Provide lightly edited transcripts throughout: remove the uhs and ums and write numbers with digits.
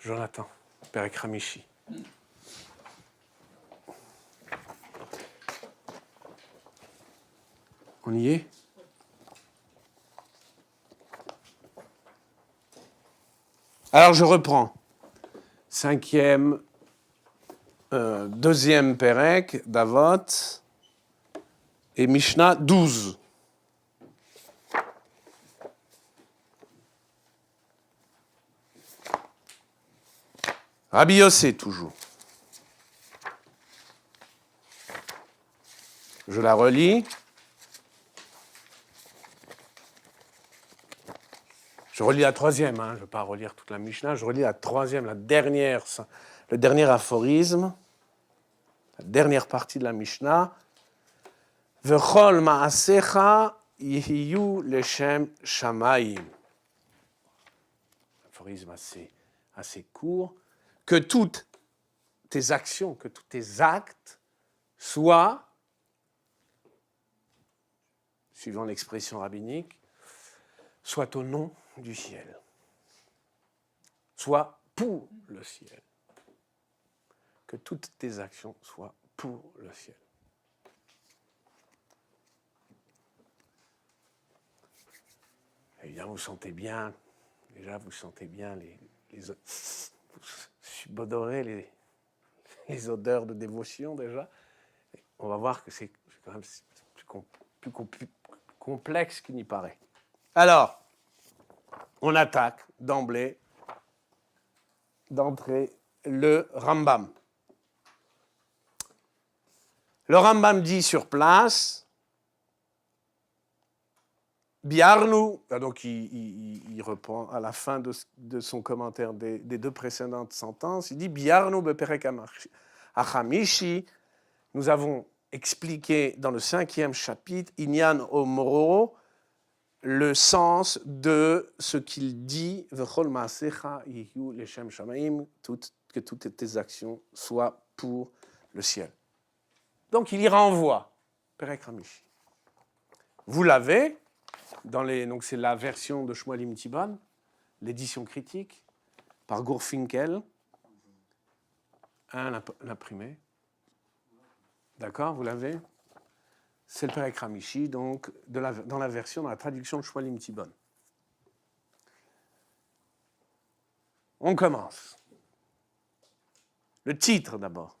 Jonathan, Perek Hamishi. On y est? Alors je reprends. Deuxième Perek d'Avot et Mishnah 12. Rabbi Yossé toujours. Je la relis. Je relis la troisième, je ne vais pas relire toute la Mishnah, je relis la troisième, le dernier aphorisme, la dernière partie de la Mishnah. V'chol ma'asecha yihiyu leshem shamayim. Aphorisme assez court. Que toutes tes actions, que tous tes actes soient, suivant l'expression rabbinique, soient au nom du ciel, soit pour le ciel. Que toutes tes actions soient pour le ciel. Évidemment, vous sentez bien, vous subodorez les odeurs de dévotion déjà. On va voir que c'est quand même plus complexe qu'il n'y paraît. Alors, on attaque d'entrée le Rambam. Le Rambam dit sur place, Biarnu, donc il reprend à la fin de son commentaire des deux précédentes sentences, il dit Biarnu beperek hachamishi, nous avons expliqué dans le 5e chapitre, Inyan Omro, le sens de ce qu'il dit, V'chol ma'asecha yihiyu leshem shamayim, que toutes tes actions soient pour le ciel. Donc il y renvoie, Perek Hamishi. Vous l'avez, donc c'est la version de Shmuel Tiban, l'édition critique, par Gurfinkel, l'imprimé. D'accord, vous l'avez? C'est le Perek Hamishi, donc dans la traduction de Shmuel Tiban. On commence. Le titre d'abord.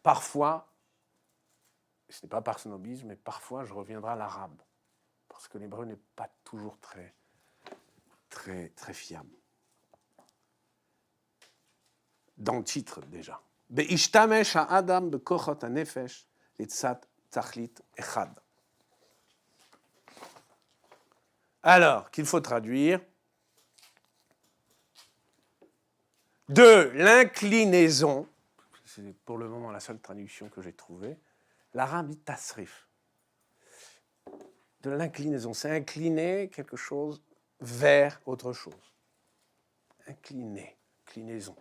Parfois, ce n'est pas par snobisme, mais parfois je reviendrai à l'arabe, parce que l'hébreu n'est pas toujours très, très, très fiable. Dans le titre déjà. Be'ishtamesh ha'adam bekochot ha'nefesh litzat tachlit echad. Alors, qu'il faut traduire de l'inclinaison, c'est pour le moment la seule traduction que j'ai trouvée, l'arabe dit tasrif. De l'inclinaison, c'est incliner quelque chose vers autre chose. Inclinaison.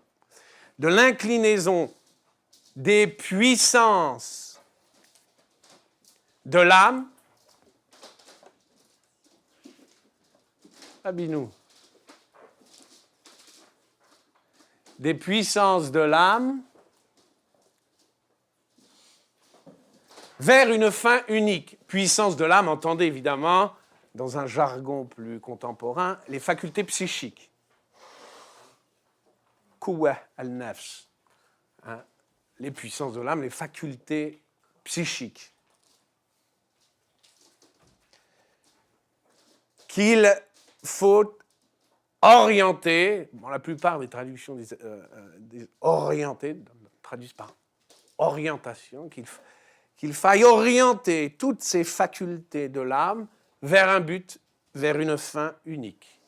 De l'inclinaison des puissances de l'âme, Abinou, des puissances de l'âme vers une fin unique. Puissance de l'âme, entendez évidemment, dans un jargon plus contemporain, les facultés psychiques. Quwwa al-nafs. Les puissances de l'âme, les facultés psychiques. Qu'il faut orienter, la plupart des traductions disent orienter, traduisent par orientation, qu'il faille orienter toutes ces facultés de l'âme vers un but, vers une fin unique.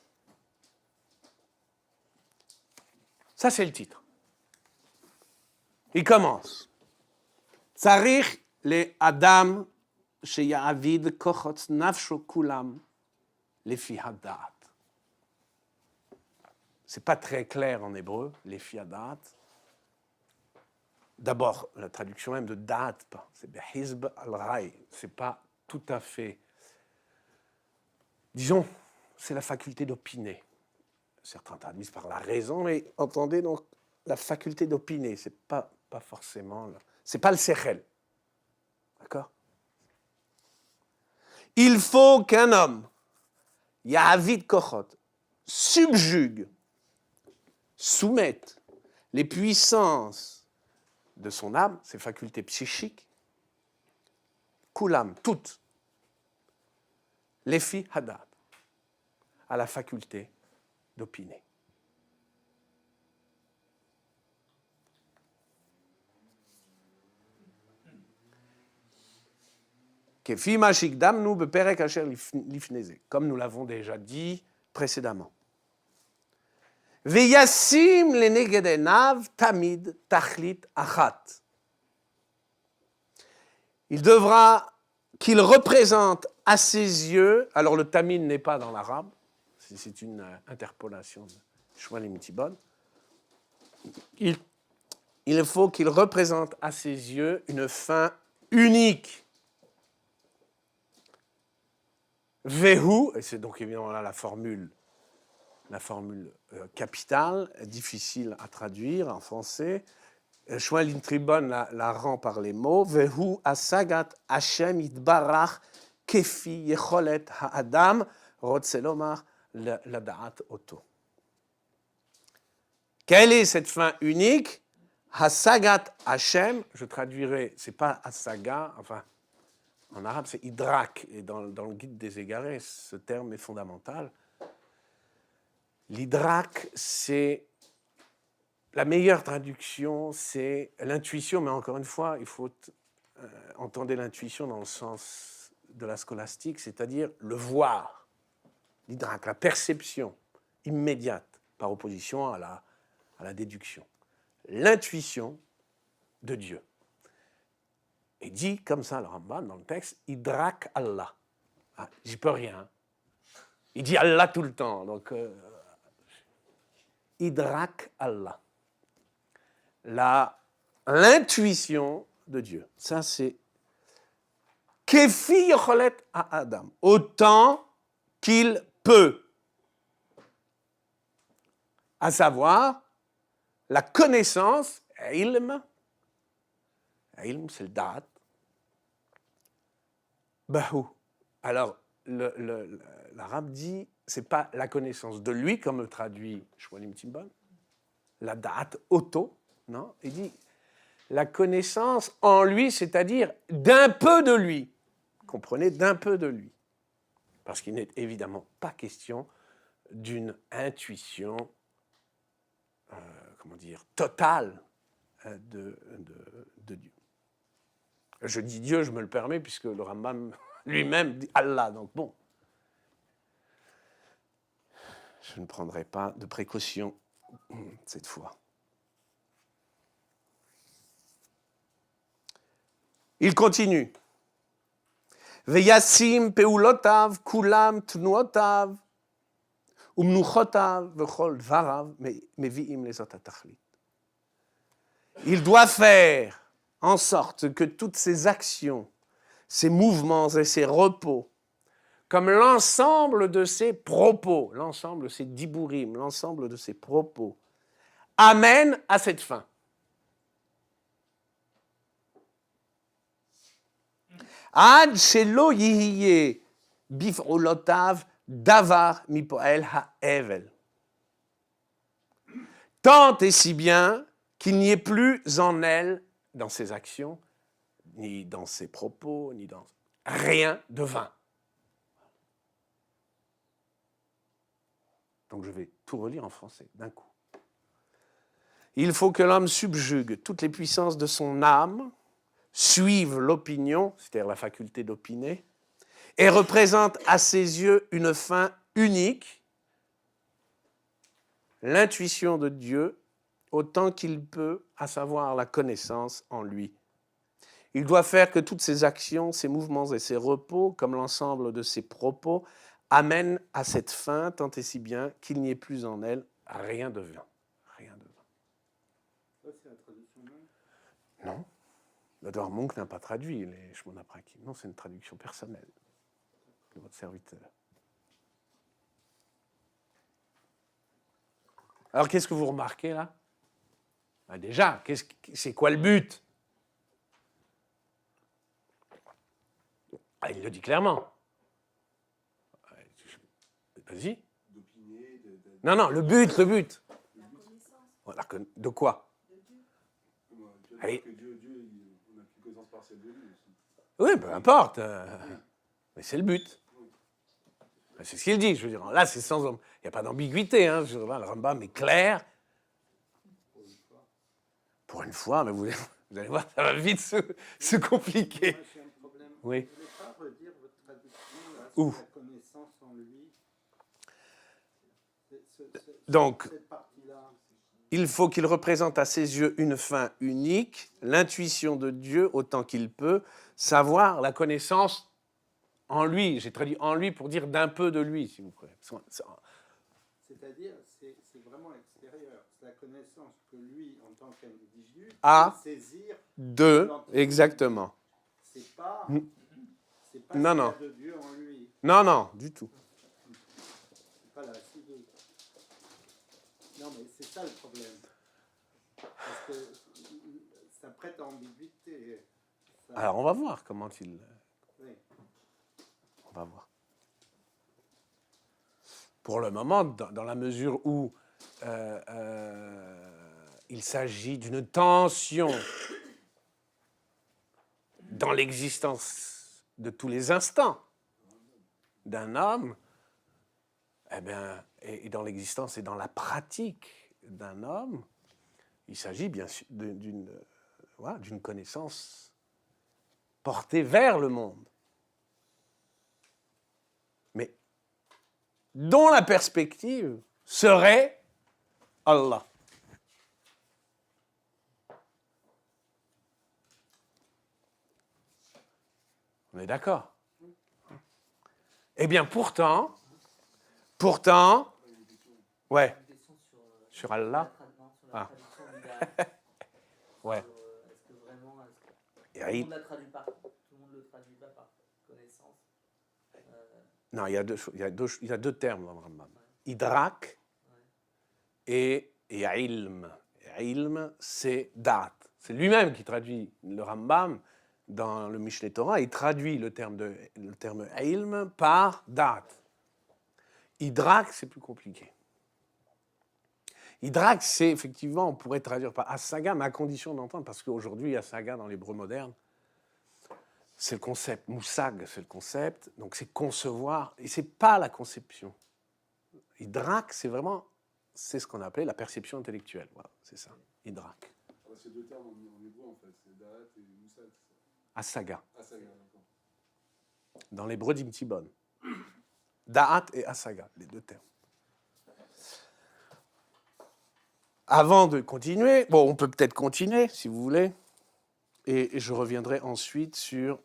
Ça, c'est le titre. Il commence. Tzarich le Adam sheyavid kochot nafsho kulam lefi hadat. C'est pas très clair en hébreu, lefi hadat. D'abord, la traduction même de da'at, c'est behizb al-ray. C'est pas tout à fait. Disons, c'est la faculté d'opiner. certains traduisent par la raison, mais entendez donc la faculté d'opiner, c'est pas forcément, c'est pas le sechel. D'accord? Il faut qu'un homme, Yahavid Kochot, subjugue, soumette les puissances de son âme, ses facultés psychiques, Kulam, toutes, les filles Hadad, à la faculté d'opiner. Comme nous l'avons déjà dit précédemment. Veyasim lenegedenav tamid tachlit achat. Il devra qu'il représente à ses yeux, alors le tamid n'est pas dans l'arabe, c'est une interpolation de Shmuel Tibon, il faut qu'il représente à ses yeux une fin unique. Vehu, et c'est donc évidemment là la formule capitale, difficile à traduire en français. Shmuel Tribon la rend par les mots. Vehu asagat Hashem yitbarach kefi yecholet ha'adam rotzelomar lada'at oto. Quelle est cette fin unique? Hasagat Hashem, je traduirai, c'est pas Hasaga, enfin, en arabe c'est Idrak, et dans le guide des égarés, ce terme est fondamental. L'Idrak, c'est la meilleure traduction, c'est l'intuition, mais encore une fois, il faut entendre l'intuition dans le sens de la scolastique, c'est-à-dire le voir, l'Idrak, la perception immédiate, par opposition à la déduction. L'intuition de Dieu. Et dit comme ça, le Ramban, dans le texte, Idrak Allah. Ah, j'y peux rien. Il dit Allah tout le temps. Donc, Idrak Allah. L'intuition de Dieu. Ça, c'est Kefi yocholet à Adam. Autant qu'il peut. À savoir, la connaissance, ilm, c'est le da'at, bahu. Alors, l'arabe dit, c'est pas la connaissance de lui, comme le traduit Shmuel Timbon, la da'at auto, non, il dit la connaissance en lui, c'est-à-dire d'un peu de lui. Comprenez, d'un peu de lui. Parce qu'il n'est évidemment pas question d'une intuition totale de Dieu. Je dis Dieu, je me le permets, puisque le Rambam lui-même dit Allah. Donc bon, je ne prendrai pas de précaution cette fois. Il continue. Veyasim peulotav kulam tnuotav umnuchotav vechol dvarav meviim lezot hatachlit. Il doit faire en sorte que toutes ses actions, ses mouvements et ses repos, comme l'ensemble de ses propos, l'ensemble de ses diburim, l'ensemble de ses propos, amènent à cette fin. Ad shelo yihiye bif'ulotav davar mipoel ha'evel. Tant et si bien qu'il n'y ait plus en elle, dans ses actions, ni dans ses propos, ni dans rien de vain. Donc je vais tout relire en français d'un coup. Il faut que l'homme subjugue toutes les puissances de son âme, suive l'opinion, c'est-à-dire la faculté d'opiner, et représente à ses yeux une fin unique, l'intuition de Dieu, autant qu'il peut, à savoir la connaissance en lui. Il doit faire que toutes ses actions, ses mouvements et ses repos, comme l'ensemble de ses propos, amènent à cette fin, tant et si bien qu'il n'y ait plus en elle rien de vain. Rien de vain. Ça, c'est la traduction même ? Non. L'Odor Monk n'a pas traduit les Shmona Prakim. Non, c'est une traduction personnelle de votre serviteur. Alors, qu'est-ce que vous remarquez là? Ben déjà, c'est quoi le but? Ah, il le dit clairement. Vas-y. Non, non, le but. Voilà, de quoi? Allez. Oui, peu importe. Mais c'est le but. C'est ce qu'il dit. Je veux dire, là, c'est sans. Il n'y a pas d'ambiguïté. Hein. Le Rambam est clair. Pour une fois, mais vous allez voir, ça va vite se compliquer. Moi, j'ai un problème. Oui. Vous ne voulez pas redire votre traduction là, Où? sur la connaissance en lui? Donc, cette partie-là. Il faut qu'il représente à ses yeux une fin unique, l'intuition de Dieu autant qu'il peut, savoir la connaissance en lui. J'ai traduit en lui pour dire d'un peu de lui, si vous préférez. C'est-à-dire, c'est vraiment extérieur. C'est la connaissance que lui, en tant qu'individu, A, peut saisir de, exactement. C'est pas Non, ce qu'il y non. a de Dieu en lui. Non, non, du tout. C'est pas la acidité. Non, mais c'est ça le problème. Parce que ça prête à ambiguïté. Ça... Alors, on va voir comment il... Oui. On va voir. Pour le moment, dans la mesure où il s'agit d'une tension dans l'existence de tous les instants d'un homme, eh bien, et dans l'existence et dans la pratique d'un homme, il s'agit bien sûr d'une connaissance portée vers le monde, mais dont la perspective serait Allah. On est d'accord? Eh bien, pourtant, ouais, sur Allah. Ah. Ouais. Est-ce que vraiment, tout le monde ne le traduit pas par connaissance? Non, il y a deux termes dans le Rambam. Idrak et ilm. Ilm, c'est da'at. C'est lui-même qui traduit le Rambam dans le Mishneh Torah. Il traduit le terme ilm par da'at. Idrak, c'est plus compliqué. Idrak, c'est effectivement, on pourrait traduire par asaga, mais à condition d'entendre, parce qu'aujourd'hui, asaga dans l'hébreu moderne, c'est le concept. Moussag, c'est le concept, donc c'est concevoir, et c'est pas la conception. Idrak, c'est vraiment, c'est ce qu'on appelait la perception intellectuelle. Voilà, c'est ça, Idrak. Alors, c'est deux termes en hébreu en fait, c'est Da'at et Moussag. Asaga. Asaga, d'accord. Dans l'hébreu d'Imtibon. Da'at et asaga, les deux termes. Avant de continuer, bon, on peut peut-être continuer, si vous voulez, et je reviendrai ensuite sur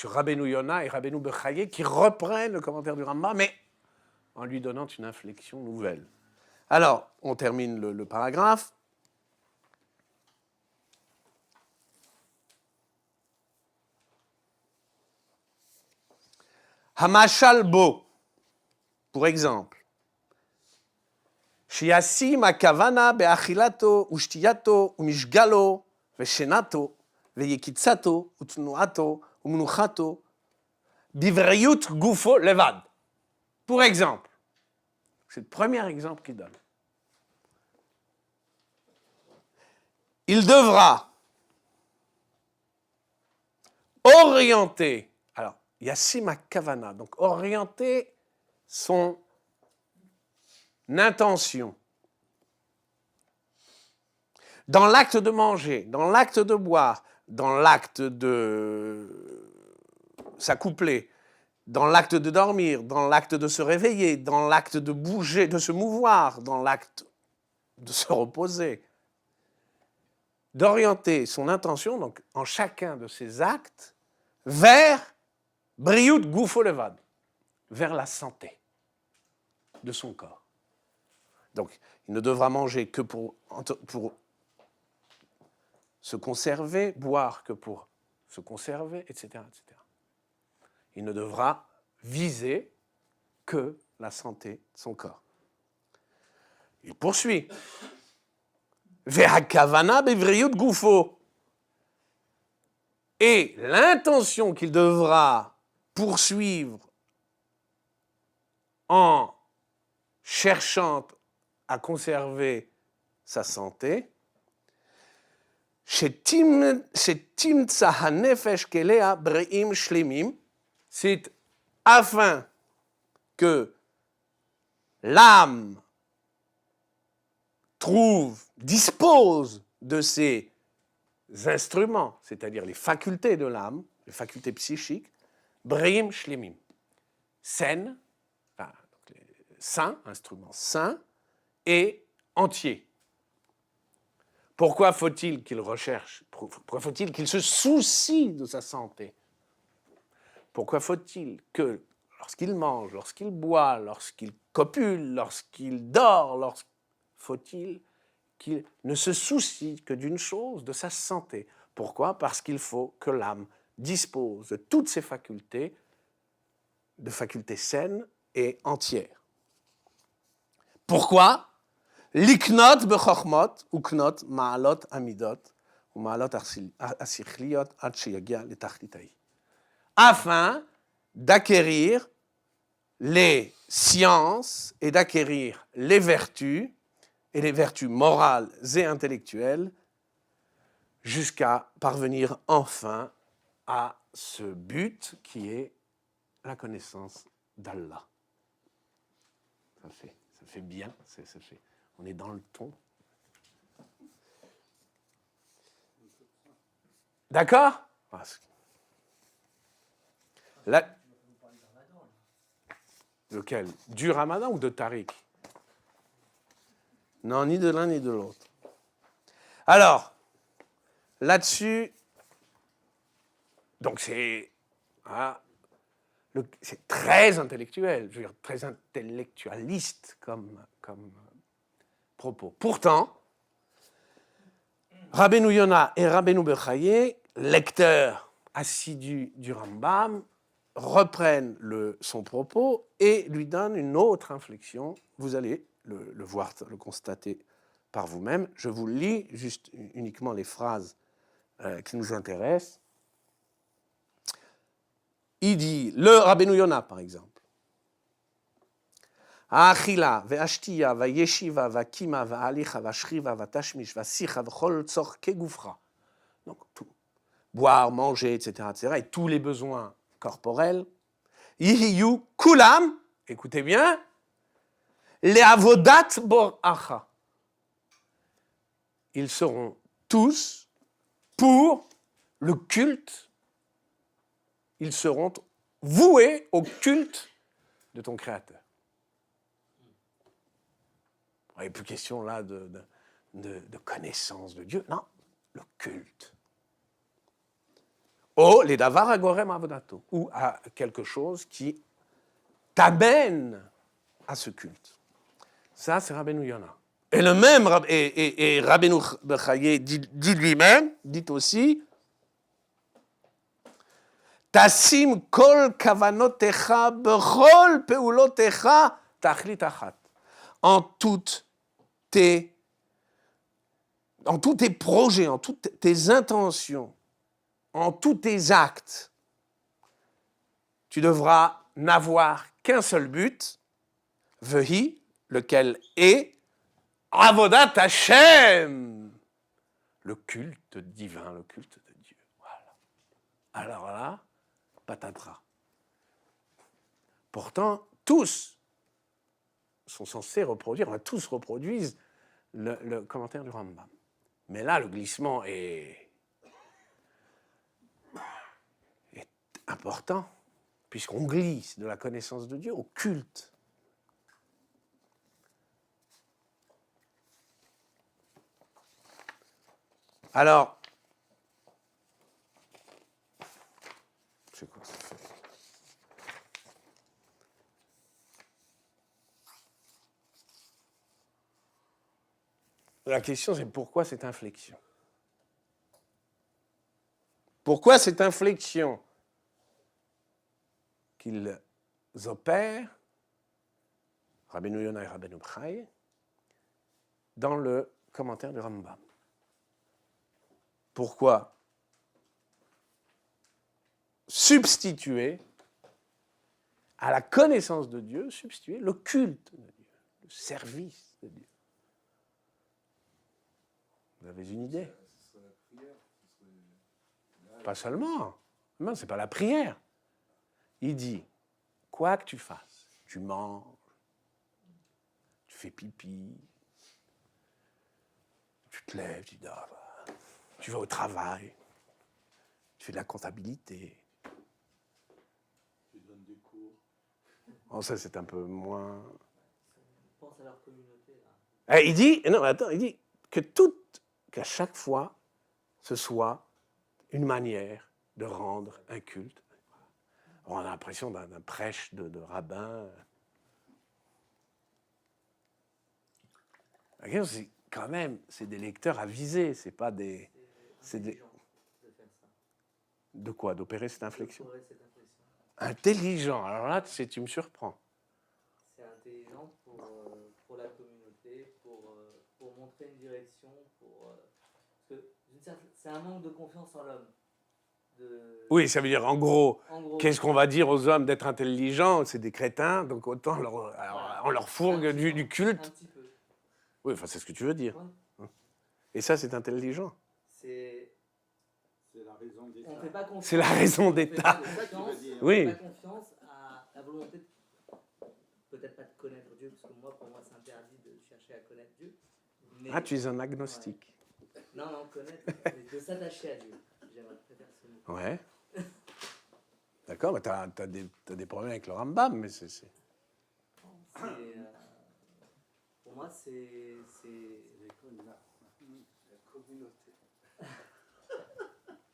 Rabbeinu Yona et Rabbeinu Bechaye, qui reprennent le commentaire du Rambam, mais en lui donnant une inflexion nouvelle. Alors, on termine le paragraphe. Hamashal bo, pour exemple. שישים הכוונה באכילתו ושתייתו ומשגלו ושנתו ויקיצתו ותנועתו ומנוחתו בבריות גופו לבד. Pour exemple, c'est le premier exemple qu'il donne. Il devra orienter, alors, yasim hakavana, donc orienter son intention dans l'acte de manger, dans l'acte de boire, dans l'acte de s'accoupler, dans l'acte de dormir, dans l'acte de se réveiller, dans l'acte de bouger, de se mouvoir, dans l'acte de se reposer, d'orienter son intention, donc en chacun de ces actes, vers Briout Goufo Levad, vers la santé de son corps. Donc, il ne devra manger que pour se conserver, boire que pour se conserver, etc., etc. Il ne devra viser que la santé de son corps. Il poursuit. Ve'hakavana bevriyut gufo. Et l'intention qu'il devra poursuivre en cherchant à conserver sa santé, c'est afin que l'âme dispose de ses instruments, c'est-à-dire les facultés de l'âme, les facultés psychiques, breim shlemim, saines, enfin, sains, instruments sains et entiers. Pourquoi faut-il qu'il recherche, pourquoi faut-il qu'il se soucie de sa santé? Pourquoi faut-il que, lorsqu'il mange, lorsqu'il boit, lorsqu'il copule, lorsqu'il dort, faut-il qu'il ne se soucie que d'une chose, de sa santé? Pourquoi? Parce qu'il faut que l'âme dispose de toutes ses facultés, de facultés saines et entières. Pourquoi? Liknot bechachmot uknot ma'alot amidot ou ma'alot asichliot ad sheyagia letachlitai. Afin d'acquérir les sciences et d'acquérir les vertus morales et intellectuelles jusqu'à parvenir enfin à ce but qui est la connaissance d'Allah. Ça fait bien, on est dans le ton. D'accord? Lequel? Du Ramadan ou de Tariq? Non, ni de l'un ni de l'autre. Alors, là-dessus, donc c'est très intellectuel, je veux dire très intellectualiste comme propos. Pourtant, Rabbeinu Yona et Rabbeinu Bechaye, lecteurs assidus du Rambam, reprennent son propos et lui donnent une autre inflexion. Vous allez le voir, le constater par vous-même. Je vous lis juste uniquement les phrases qui nous intéressent. Il dit, le Rabbeinu Yona par exemple, האכילה והשתייה והישיבה והקימה וההליכה והשכיבה והתשמיש והשיחה וכל צורך כגופך. Donc, tout. Boire, manger, etc., et tous les besoins corporels. יהיו כולם, écoutez bien, לעבודת בוראך. Ils seront tous pour le culte. Ils seront voués au culte de ton Créateur. Il n'y a plus question là de connaissance de Dieu. Non, le culte. Oh, les davar agorem avodato, ou à quelque chose qui t'amène à ce culte. Ça, c'est Rabbeinu Yona. Et le même, et Rabbeinu Bechaye dit lui-même, dit aussi, Tassim kol kavanotecha bechol peulotecha tachlit achat. En tous tes projets, en toutes tes intentions, en tous tes actes, tu devras n'avoir qu'un seul but, vehi, lequel est avodat Hashem, le culte divin, le culte de Dieu. Voilà. Alors là, patatras. Pourtant, tous sont censés reproduire, tous reproduisent le commentaire du Rambam. Mais là, le glissement est important, puisqu'on glisse de la connaissance de Dieu au culte. Alors, c'est quoi ça? La question, c'est pourquoi cette inflexion? Pourquoi cette inflexion qu'ils opèrent, Rabbeinu Yona et Rabbeinu Bechaye, dans le commentaire du Rambam. Pourquoi substituer à la connaissance de Dieu, substituer le culte de Dieu, le service de Dieu. Vous avez une idée? Ce serait la prière. Pas seulement. Non, c'est pas la prière. Il dit, quoi que tu fasses, tu manges, tu fais pipi, tu te lèves, tu dors, tu vas au travail, tu fais de la comptabilité. Tu donnes des cours. Oh, ça, c'est un peu moins... Pense à leur communauté, là. Il dit qu'à chaque fois, ce soit une manière de rendre un culte. On a l'impression d'un prêche de rabbin. C'est quand même, c'est des lecteurs avisés, c'est pas des... C'est des- intelligent de faire ça. De quoi? D'opérer cette inflexion? D'opérer cette inflexion. Intelligent. Alors là, tu me surprends. C'est intelligent pour la communauté, pour montrer une direction, parce que c'est un manque de confiance en l'homme. Oui, ça veut dire, en gros, En gros, qu'est-ce qu'on va dire aux hommes d'être intelligents? C'est des crétins, donc autant on leur fourgue du culte. un petit peu. Oui, enfin, c'est ce que tu veux dire. Ouais. Et ça, c'est intelligent. C'est C'est la raison d'État. on fait pas confiance. C'est la raison on fait d'État. pas C'est ça qu'il veut confiance- dire. on Oui. fait pas confiance à la volonté, peut-être pas de connaître Dieu, parce que pour moi, c'est interdit de chercher à connaître Dieu. Mais, Ah, tu es un agnostique. non, connaître, mais de s'attacher à Dieu. J'aimerais préférer ce mot. Ouais. D'accord, mais t'as des problèmes avec le Rambam, mais c'est... Pour moi, c'est La communauté.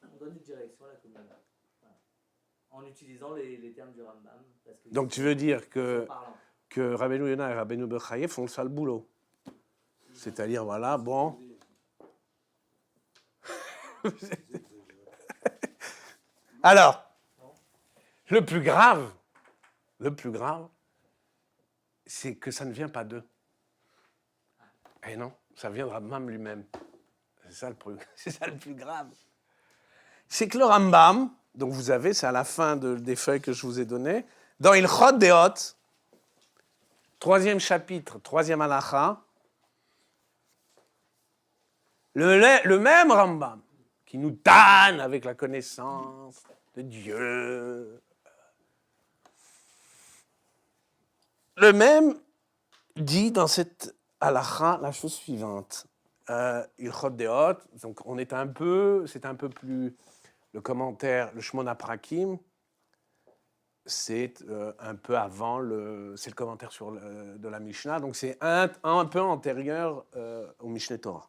on donne une direction à la communauté. Voilà. En utilisant les termes du Rambam. Parce que Donc tu veux dire ils que sont parlants. Rabbeinu Yonah et Rabbeinu Bechaye font le sale boulot. C'est-à-dire, voilà, bon... Alors, le plus grave, c'est que ça ne vient pas d'eux. Eh non, ça vient de Rambam lui-même. C'est ça le plus grave. C'est que le Rambam, donc vous avez, c'est à la fin des feuilles que je vous ai données, dans Ilchot Deot, 3e chapitre, 3e halakha, le même Rambam, qui nous tanne avec la connaissance de Dieu. Le même dit dans cette halakha la chose suivante. Ilchot Deot, donc c'est un peu plus le commentaire, le Shmona Aprakim, c'est un peu avant c'est le commentaire de la Mishnah, donc c'est un peu antérieur au Mishneh Torah.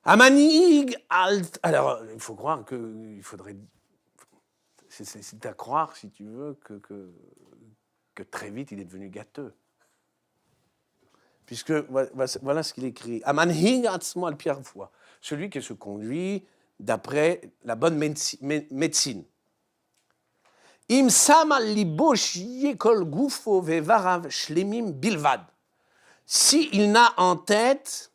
Amanig alt. Alors, il faut croire qu'il faudrait. C'est à croire, si tu veux, que très vite il est devenu gâteux. Puisque voilà ce qu'il écrit. Amanhig atzmo al pi harfua. Celui qui se conduit d'après la bonne médecine. Im sam al libo shiye kol gufo vevarav shlemim bilvad. S'il n'a en tête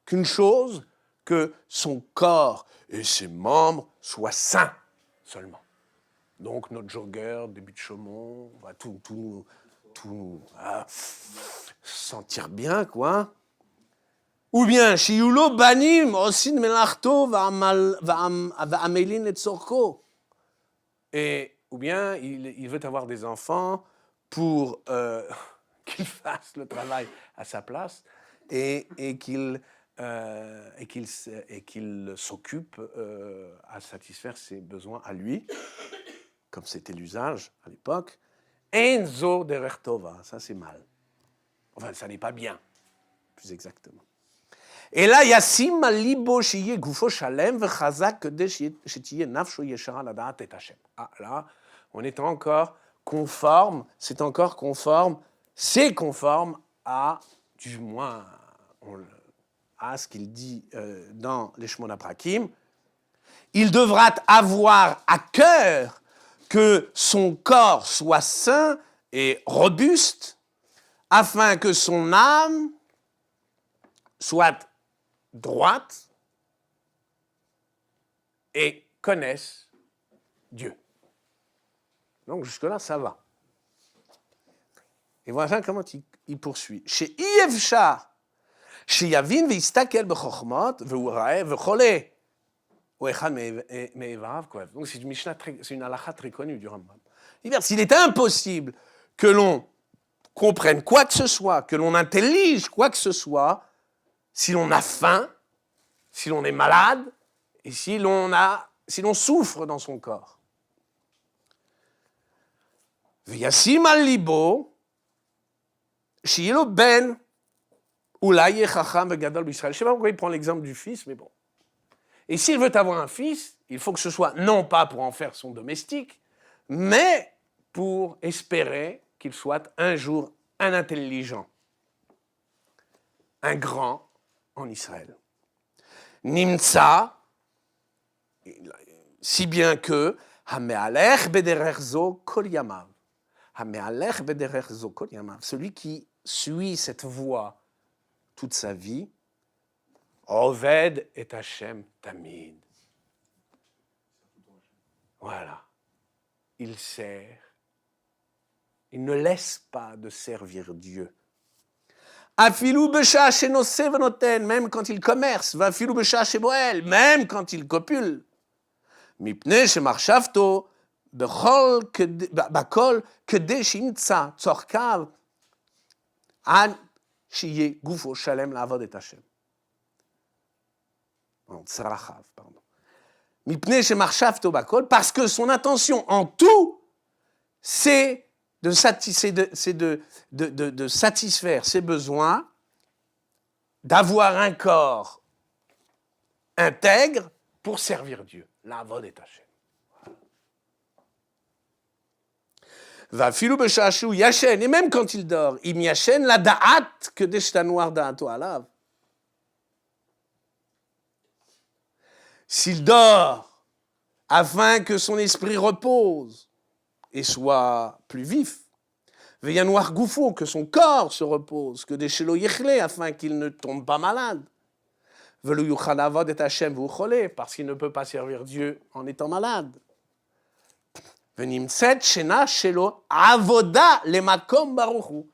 qu'une chose, que son corps et ses membres soient sains seulement. Donc notre jogger, début de Chaumont, va tout sentir bien, quoi. Ou bien, shiulo banim osin melachto va'amelin et tzorko. Et ou bien il veut avoir des enfants pour qu'il fasse le travail à sa place et qu'il s'occupe à satisfaire ses besoins à lui, comme c'était l'usage à l'époque. Enzo derer tova, ça c'est mal. Enfin, ça n'est pas bien, plus exactement. Et là, yassim libo shiye gufo shalem v'chazak kedesh shetiye nafsho yeshara ladat et Hashem. Ah, là, on est encore conforme, c'est conforme à, du moins, à ce qu'il dit dans les Shmona Aprakim. Il devra avoir à cœur que son corps soit sain et robuste, afin que son âme soit droite et connaisse Dieu. Donc jusque-là, ça va. Et voilà comment il poursuit. Chez Yevcha, chez Yavin v'istakel b'chokhmot v'urae v'chole. Donc c'est une Mishnah c'est une halakha très connue du Rambam. Il dit, s'il est impossible que l'on comprenne quoi que ce soit, que l'on intellige quoi que ce soit, si l'on a faim, si l'on est malade, et si l'on souffre dans son corps. V'yasim al libo, shi'ilo ben, ulai yechacham v'gadol b'Israël. Je ne sais pas pourquoi il prend l'exemple du fils, mais bon. Et s'il veut avoir un fils, il faut que ce soit non pas pour en faire son domestique, mais pour espérer qu'il soit un jour un intelligent, un grand en Israël. Nimtza, si bien que Hamealech bederech zo kol yamav. Hamealech bederech zo kol yamav. Celui qui suit cette voie toute sa vie, Oved et Hashem Tamid. Voilà. Il sert. Il ne laisse pas de servir Dieu. Afilou besha shenose venoten, même quand il commerce. Vafilou besha sheboel, même quand il copule. Mipne shemarchavto bakol kede shimtza tzorkav an shiye gufo shalem laavod et Hashem. Parce que son intention en tout, c'est de satisfaire ses besoins, d'avoir un corps intègre pour servir Dieu. L'avod est Hashem. Va filou b'shashu yashen, et même quand il dort, im yashen la da'at que deshtanoir da'ato alav. S'il dort afin que son esprit repose et soit plus vif, Veyanoir Goufo, que son corps se repose, que des Shelo Yechle, afin qu'il ne tombe pas malade, Velu Yuchanavod et Hashem Voucholé, parce qu'il ne peut pas servir Dieu en étant malade. Venimtset Shena Shelo Avoda le Makom Baruchu,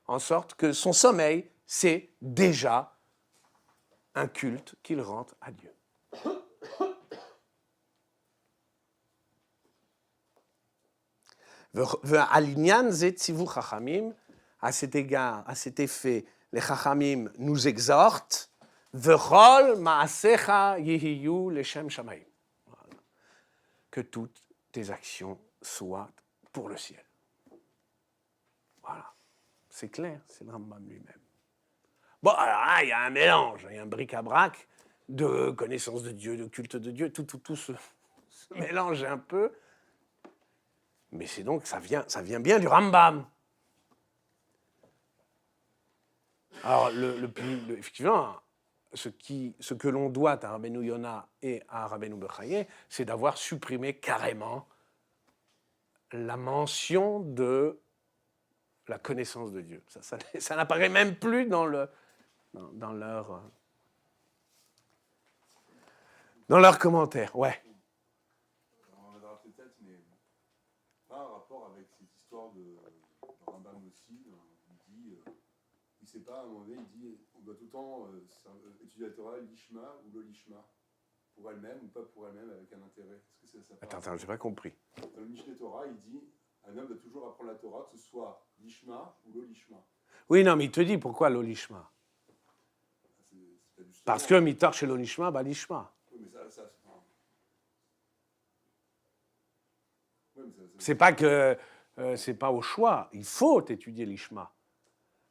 en sorte que son sommeil, c'est déjà un culte qu'il rend à Dieu. À cet égard, à cet effet, les Chachamim nous exhortent que toutes tes actions soient pour le ciel. Voilà, c'est clair, c'est le Rambam lui-même. Bon, alors là, il y a un mélange, il y a un bric-à-brac de connaissance de Dieu, de culte de Dieu, tout se mélange un peu. Mais c'est donc, ça vient bien du Rambam. Alors, effectivement, ce que l'on doit à Rabbeinu Yona et à Rabbeinu Bechaye, c'est d'avoir supprimé carrément la mention de la connaissance de Dieu. Ça n'apparaît même plus dans leur commentaire. Ouais. On va dans la tête, mais pas un rapport avec cette histoire de Rambam aussi. Il dit, il ne sait pas, à un moment donné, il dit on doit tout le temps étudier la Torah, l'Ishma ou le Lishma, pour elle-même ou pas pour elle-même, avec un intérêt. Est-ce que ça Attends, j'ai pas compris. Dans le Mishneh Torah, il dit un homme doit toujours apprendre la Torah, que ce soit l'Ishma ou le Lishma. Oui, non, mais il te dit pourquoi l'Olishma. Parce que mitar chez l'Olishma, bah l'Ishma. Oui, mais ça c'est pas que c'est pas au choix. Il faut étudier l'Ishma.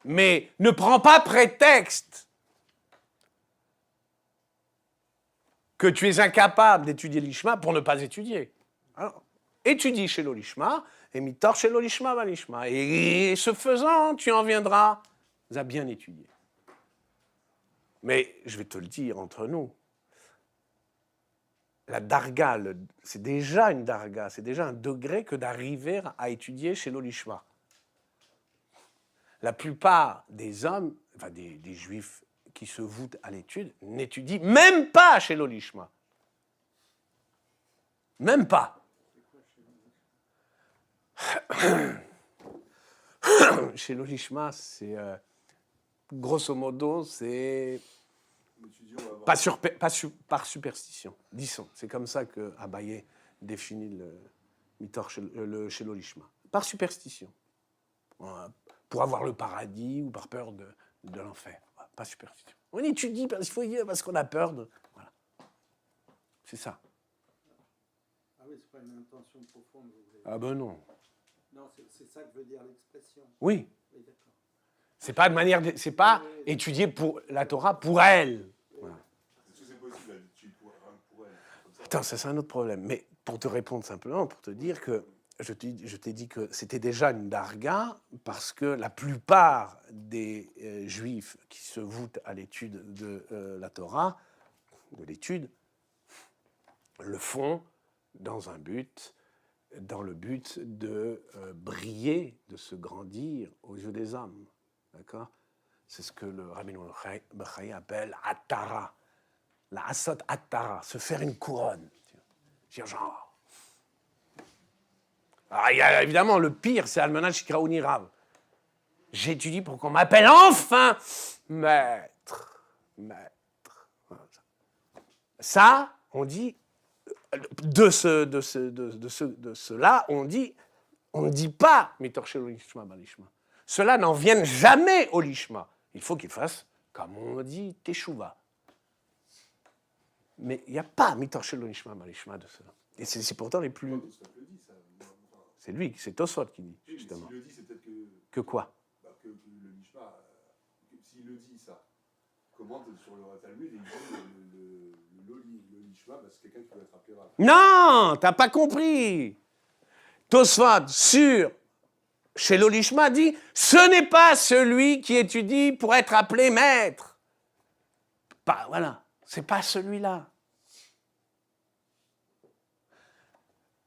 Mais ne prends pas prétexte que tu es incapable d'étudier l'Ishma pour ne pas étudier. Alors, étudie chez l'Olishma et mitar chez l'Olishma, bah l'Ishma. Et ce faisant, tu en viendras à bien étudier. Mais je vais te le dire entre nous. La darga, c'est déjà une darga, c'est déjà un degré que d'arriver à étudier chez l'Olishma. La plupart des hommes, enfin des juifs qui se vouent à l'étude, n'étudient même pas chez l'Olishma. Même pas. Chez l'Olishma, c'est grosso modo, c'est L'étudiant va avoir- par superstition. Disons, c'est comme ça que Abaye définit le mitor chez l'Olishma. Par superstition. Pour avoir le paradis ou par peur de l'enfer. Pas superstition. On étudie parce qu'on a peur de... Voilà. C'est ça. Ah oui, c'est pas une intention profonde, vous voulez. Ah ben non. Non, c'est ça que veut dire l'expression. Oui. Oui, d'accord. C'est pas de manière... C'est pas étudier pour la Torah pour elle. Voilà. Est-ce que c'est possible d'étudier pour elle comme ça? Attends, ça c'est un autre problème. Mais pour te répondre simplement, pour te dire que je t'ai dit que c'était déjà une darga parce que la plupart des juifs qui se vouent à l'étude de la Torah, de l'étude, le font dans le but de briller, de se grandir aux yeux des hommes. D'accord? C'est ce que le Rabbi Bechaye appelle Attara. La Asot Attara, se faire une couronne. Dire genre. Alors, il y a, évidemment, le pire, c'est Almanach Shikraouni Rav. J'étudie pour qu'on m'appelle enfin maître. Maître. Ça, on dit, de cela, on ne dit pas Mitor Shel Lishma Balishma. Ceux-là n'en viennent jamais au Lishma. Il faut qu'ils fassent, comme on dit, Teshuva. Mais il n'y a pas Mitor Shel Lishma Balishma de cela. Et c'est pourtant les plus... Tosfot le dit, ça. C'est lui, c'est Tosfot qui dit, Oui, justement. mais s'il le dit, c'est peut-être que... Que quoi? que le Mishma, s'il le dit, ça, commente sur le Talmud et il dit le Mishma, bah, c'est quelqu'un qui peut être appelé Rav. Non, t'as pas compris. Tosfot, chez l'Olishma, dit « Ce n'est pas celui qui étudie pour être appelé maître. » Voilà, c'est pas celui-là.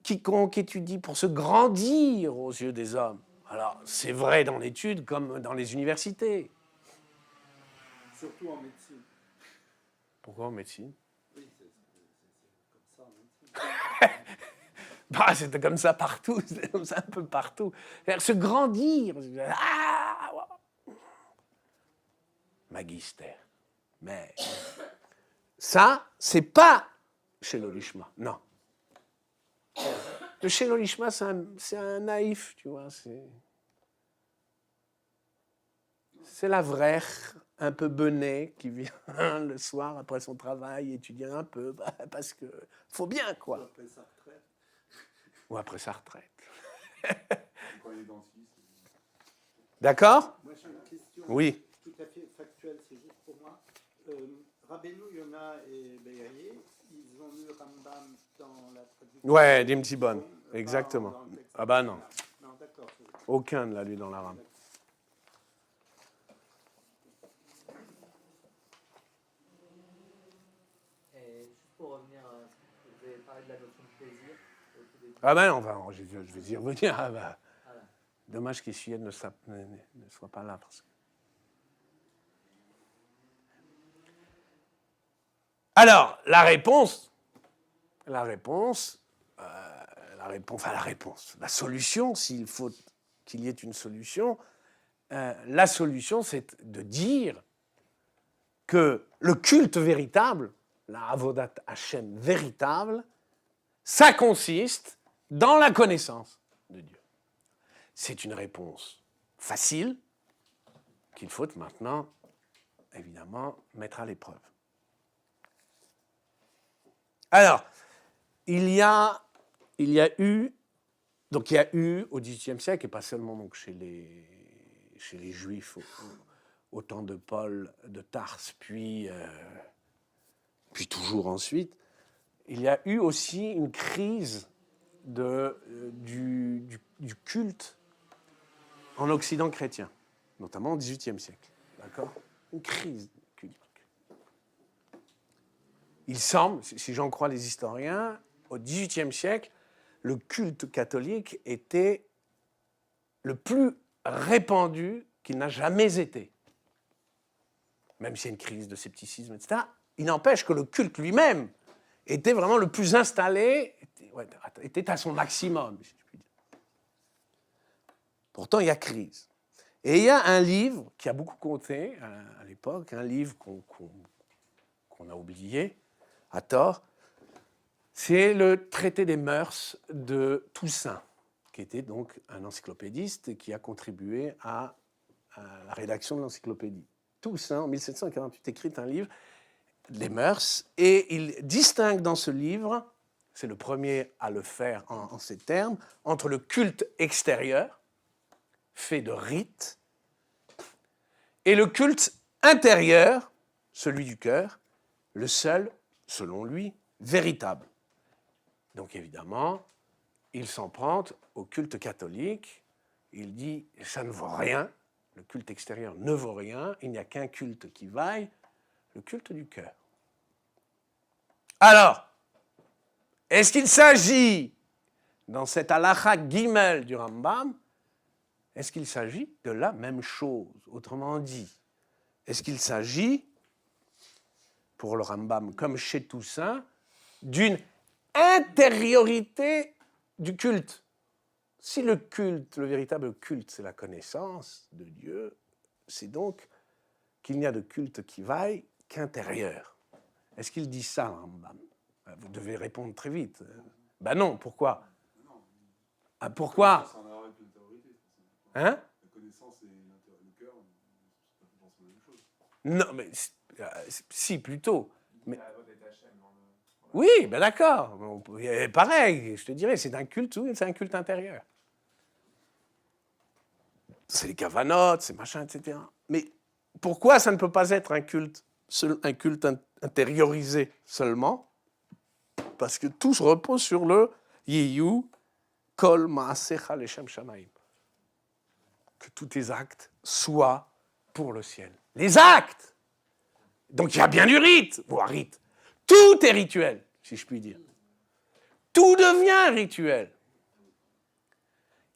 Quiconque étudie pour se grandir aux yeux des hommes. Alors, c'est vrai dans l'étude comme dans les universités. Surtout en médecine. Pourquoi en médecine? Oui, c'est comme ça en médecine. Bah, c'était comme ça partout, c'était comme ça un peu partout. C'est-à-dire se grandir. Magister. Mais ça, c'est pas chez l'Olishma, non. Le chez l'Olishma, c'est un naïf, tu vois. C'est la vraie, un peu benet, qui vient le soir après son travail étudier un peu, parce que faut bien, quoi. Après sa retraite. Ou après sa retraite. Quand il est dentiste. D'accord? Moi, j'ai une question Oui. tout à fait factuelle, c'est juste pour moi. Rabbeinu, Yona et Beyaye, ils ont lu Rambam dans la traduction. Ouais, des petits bonnes. Exactement. Ah bah non. Non, d'accord. Aucun ne l'a lu dans la rame. Et juste pour revenir, vous avez parlé de la notion de plaisir au tout début. Ah ben non, je vais y revenir. Ah bah, Voilà. dommage qu'Essuyenne ne soit pas là. Parce que... Alors, la réponse, la solution, s'il faut qu'il y ait une solution, la solution, c'est de dire que le culte véritable, la Avodat Hashem véritable, ça consiste dans la connaissance de Dieu. C'est une réponse facile qu'il faut maintenant, évidemment, mettre à l'épreuve. Alors, il y a eu au XVIIIe siècle, et pas seulement donc chez les Juifs au temps de Paul de Tarse, puis toujours ensuite, il y a eu aussi une crise du culte en Occident chrétien, notamment au XVIIIe siècle. D'accord? Une crise culte. Il semble, si j'en crois les historiens, au XVIIIe siècle, le culte catholique était le plus répandu qu'il n'a jamais été. Même s'il y a une crise de scepticisme, etc., il n'empêche que le culte lui-même était vraiment le plus installé, était à son maximum, si je puis dire. Pourtant, il y a crise. Et il y a un livre qui a beaucoup compté à l'époque, un livre qu'on a oublié, à tort, c'est le traité des mœurs de Toussaint, qui était donc un encyclopédiste et qui a contribué à la rédaction de l'encyclopédie. Toussaint, en 1748, écrit un livre, Les mœurs, et il distingue dans ce livre, c'est le premier à le faire en ces termes, entre le culte extérieur, fait de rites, et le culte intérieur, celui du cœur, le seul, selon lui, véritable. Donc évidemment, il s'en prend au culte catholique. Il dit, ça ne vaut rien, le culte extérieur ne vaut rien, il n'y a qu'un culte qui vaille, le culte du cœur. Alors, est-ce qu'il s'agit, dans cette halakha gimel du Rambam, est-ce qu'il s'agit de la même chose? Autrement dit, est-ce qu'il s'agit, pour le Rambam, comme chez Toussaint, d'une intériorité du culte? Si le culte, le véritable culte, c'est la connaissance de Dieu, c'est donc qu'il n'y a de culte qui vaille qu'intérieur. Est-ce qu'il dit ça, le Rambam? Vous devez répondre très vite. Ben non, pourquoi? Ah, pourquoi? Ça en a avec l'intériorité. Hein? La connaissance et le cœur, c'est pas forcément la même chose. Non, mais si, plutôt. Mais... Oui, ben d'accord. Pareil, je te dirais, c'est un culte, oui, c'est un culte intérieur. C'est les kavanotes, c'est machin, etc. Mais pourquoi ça ne peut pas être un culte intériorisé seulement? Parce que tout se repose sur le Yehu Kol Maasecha Leshem Shamaim. Que tous tes actes soient pour le ciel. Les actes! Donc il y a bien du rite, voire rite. Tout est rituel, si je puis dire. Tout devient rituel.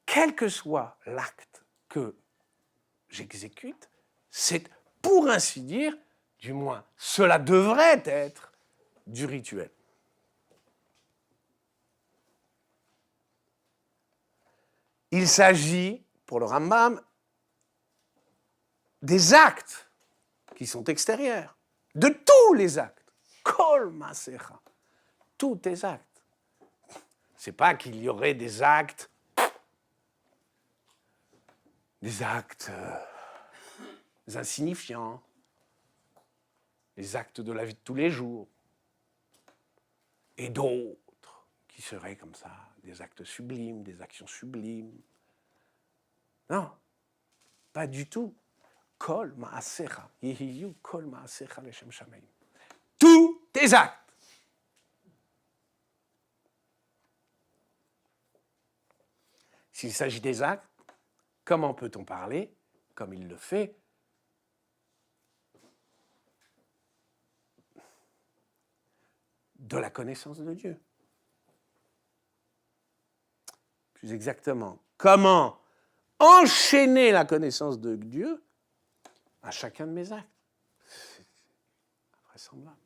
Quel que soit l'acte que j'exécute, c'est, pour ainsi dire, du moins, cela devrait être du rituel. Il s'agit, pour le Rambam, des actes qui sont extérieurs, de tous les actes. Kol Maasecha, tous tes actes. C'est pas qu'il y aurait des actes insignifiants, les actes de la vie de tous les jours, et d'autres qui seraient comme ça, des actes sublimes, des actions sublimes. Non, pas du tout. Kol Maasecha, Yehiyu Kol Maasecha Leshem Shamaim. Tous tes actes. S'il s'agit des actes, comment peut-on parler, comme il le fait, de la connaissance de Dieu? Plus exactement, comment enchaîner la connaissance de Dieu à chacun de mes actes? C'est invraisemblable.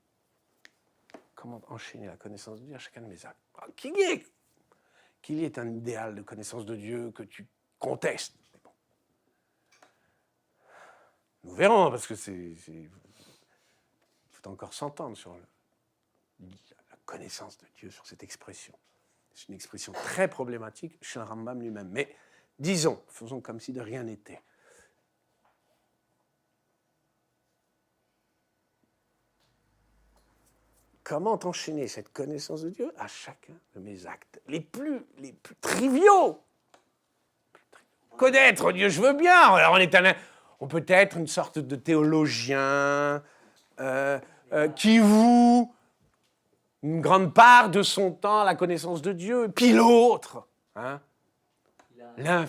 Comment enchaîner la connaissance de Dieu à chacun de mes actes? Qu'il y ait un idéal de connaissance de Dieu que tu contestes. Bon. Nous verrons, parce que il faut encore s'entendre sur la connaissance de Dieu, sur cette expression. C'est une expression très problématique chez le Rambam lui-même. Mais disons, faisons comme si de rien n'était. Comment enchaîner cette connaissance de Dieu à chacun de mes actes les plus triviaux? Connaître Dieu, je veux bien. Alors on peut être une sorte de théologien qui voue une grande part de son temps à la connaissance de Dieu, et puis l'autre, hein, la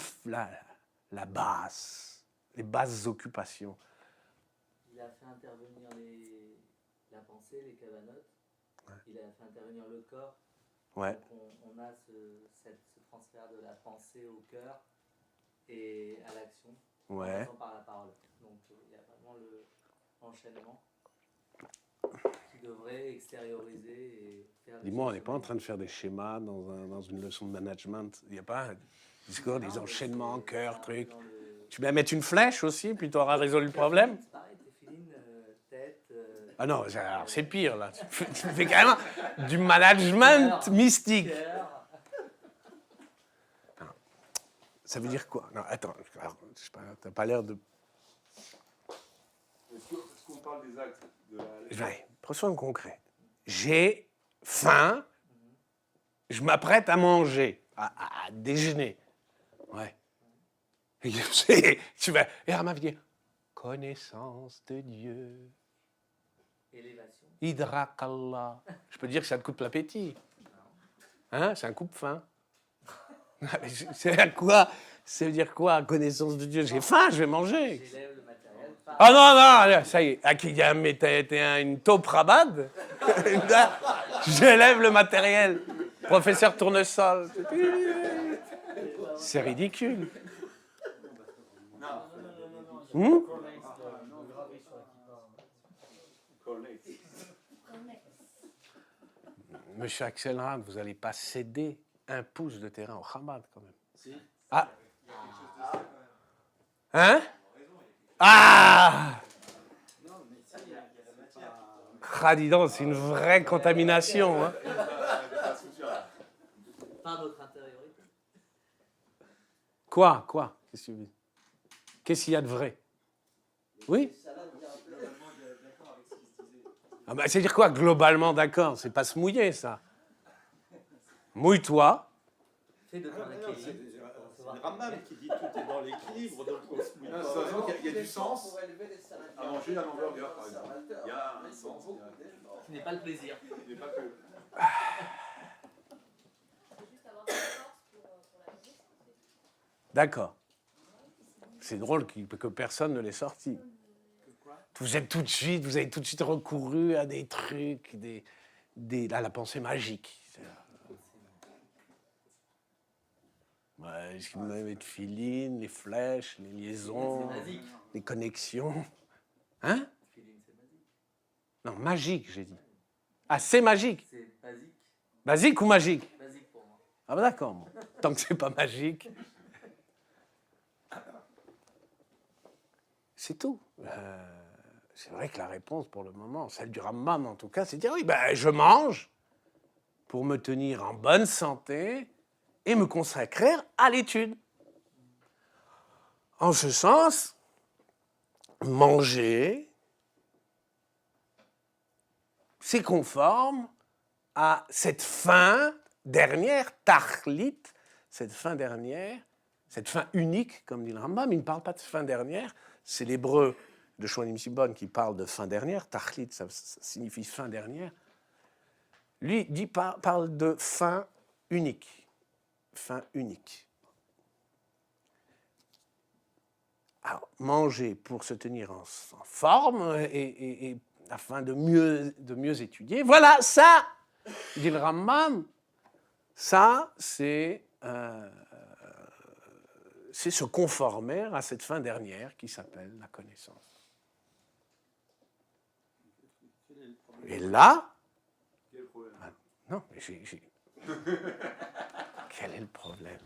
basse, les basses occupations. Il a fait intervenir la pensée, les kavanotes. Ouais. Il a fait intervenir le corps. Ouais. Donc on a ce transfert de la pensée au cœur et à l'action. Ouais. Par la il y a vraiment l'enchaînement qui devrait extérioriser et faire. Dis-moi, on n'est pas en train de faire des schémas dans une leçon de management. Il n'y a pas un discours, des enchaînements, cœur, truc. Tu vas mettre une flèche aussi, puis tu auras résolu le problème. C'est pareil, téphiline, tête. Ah non, alors c'est pire là. Tu fais carrément du management cœur, mystique. cœur. Ça veut dire quoi? Non, attends, alors, je sais pas, t'as pas l'air de. Est-ce qu'on parle des actes de la... Ouais, prenons concret. J'ai faim, je m'apprête à manger, à déjeuner. Ouais. Et tu vas. Et elle m'a dit connaissance de Dieu. Élévation. Hidrakallah. Je peux dire que ça te coupe l'appétit. Hein? C'est un coupe-faim. C'est à quoi? Ça veut dire quoi? Connaissance de Dieu. J'ai faim, je vais manger. J'élève le matériel. Ah non, ça y est. Akiyam était une taupe rabade. J'élève le matériel. Professeur Tournesol. C'est ridicule. Monsieur Axelrad, vous n'allez pas céder un pouce de terrain au Chabad quand même. Si. Ah. Hein? Ah! Non, mais si, il y a la matière. Ah, dis donc, c'est une vraie contamination. Hein? Par notre intériorité. Quoi? Qu'est-ce que tu dis? Qu'est-ce qu'il y a de vrai? Oui? Ah bah, c'est-à-dire quoi, globalement d'accord? C'est pas se mouiller, ça. Mouille-toi. Fais de ton C'est équilibre. le Rambam qui dit tout est dans l'équilibre, donc on se mouille Non, pas. c'est vraiment qu'il y a du sens Pour élever les à manger un hamburger, par exemple. Il y a un sens. Ce n'est pas le plaisir. Il n'est pas que... faut juste avoir de la force pour la connaissance. D'accord. C'est drôle que personne ne l'ait sorti. Vous avez tout de suite recouru à des trucs, à la pensée magique. Ouais, ce qui me met de filine, les flèches, les liaisons, C'est basique. les connexions. Hein? Feeling, c'est basique. Non, magique, j'ai dit. Ah, c'est magique. C'est basique. Basique ou magique? Basique pour moi. Ah bah d'accord. Bon. Tant que c'est pas magique. C'est tout. C'est vrai que la réponse pour le moment, celle du Rambam en tout cas, c'est de dire oui, ben, je mange pour me tenir en bonne santé et me consacrer à l'étude. En ce sens, manger, c'est conforme à cette fin dernière, tachlit, cette fin dernière, cette fin unique, comme dit le Rambam. Il ne parle pas de fin dernière, c'est l'hébreu de Shlonim Sibon qui parle de fin dernière, tachlit, ça signifie fin dernière. Lui parle de fin unique. Fin unique. Alors, manger pour se tenir en forme et afin de mieux étudier. Voilà, ça, dit le Rambam, ça, c'est se conformer à cette fin dernière qui s'appelle la connaissance. Et là, Quel problème? non, mais quel est le problème?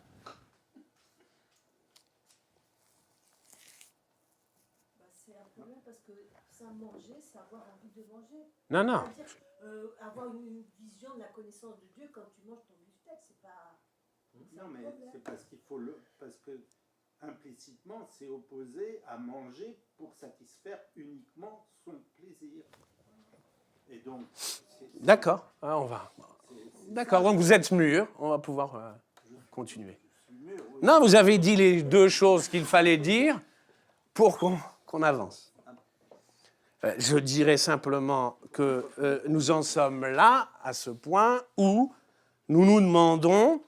C'est un problème parce que sans manger, c'est avoir envie de manger. Non, non. C'est-à-dire, avoir une vision de la connaissance de Dieu quand tu manges ton beefsteak, c'est pas. Non, mais c'est parce qu'il faut parce que implicitement, c'est opposé à manger pour satisfaire uniquement son plaisir. Et donc, D'accord, on va. D'accord, donc vous êtes mûrs, on va pouvoir continuer. Non, vous avez dit les deux choses qu'il fallait dire pour qu'on avance. Je dirais simplement que nous en sommes là, à ce point où nous nous demandons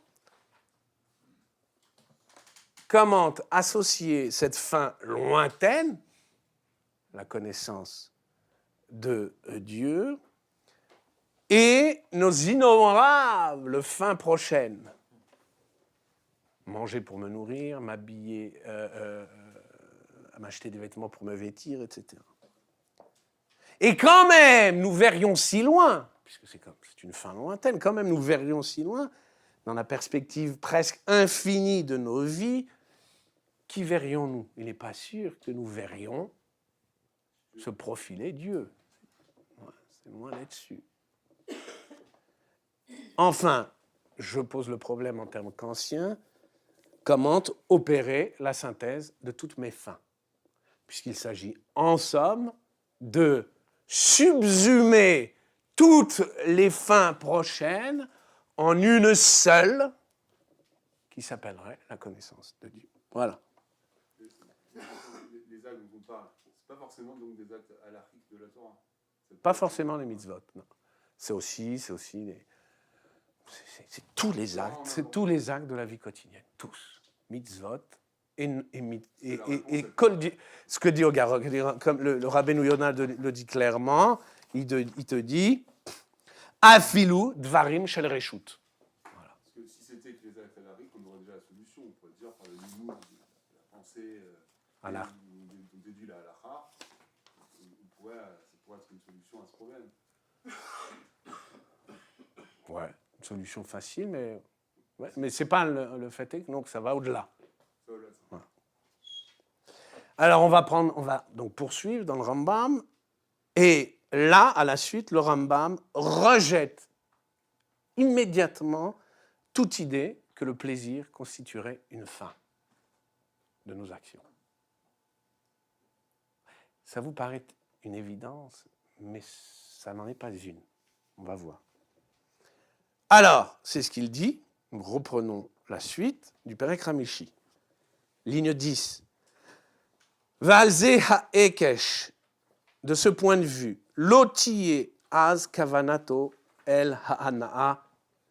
comment associer cette fin lointaine, la connaissance de Dieu, et nos innombrables fins prochaines. Manger pour me nourrir, m'habiller m'acheter des vêtements pour me vêtir, etc. Et quand même, nous verrions si loin, puisque c'est une fin lointaine, quand même nous verrions si loin, dans la perspective presque infinie de nos vies, qui verrions-nous? Il n'est pas sûr que nous verrions se profiler Dieu. Ouais, c'est loin là-dessus. Enfin, je pose le problème en termes kantiens, comment opérer la synthèse de toutes mes fins? Puisqu'il s'agit, en somme, de subsumer toutes les fins prochaines en une seule qui s'appellerait la connaissance de Dieu. Voilà. Les actes dont on parle, c'est pas forcément donc des actes halachiques de la Torah. Pas forcément les mitzvot, non. C'est tous les actes, c'est tous les actes de la vie quotidienne, tous. Mitzvot ce que dit Ogar, comme le Rabbeinu Yonah le dit clairement, il te dit Afilu dvarim shel reshut. Parce que si c'était que les actes halachiques, on aurait déjà la solution. On pourrait dire par le limoud, la pensée, on déduit la halakha, ça pourrait être une solution à ce problème. Ouais, une solution facile, mais c'est pas le fait est que non, que ça va au-delà. Voilà. Alors on va donc poursuivre dans le Rambam, et là, à la suite, le Rambam rejette immédiatement toute idée que le plaisir constituerait une fin de nos actions. Ça vous paraît une évidence, mais ça n'en est pas une. On va voir. Alors, c'est ce qu'il dit. Nous reprenons la suite du Perek Ramishi. Ligne 10. Valze ha'ekesh. De ce point de vue, lotiye az kavanato el ha'ana'a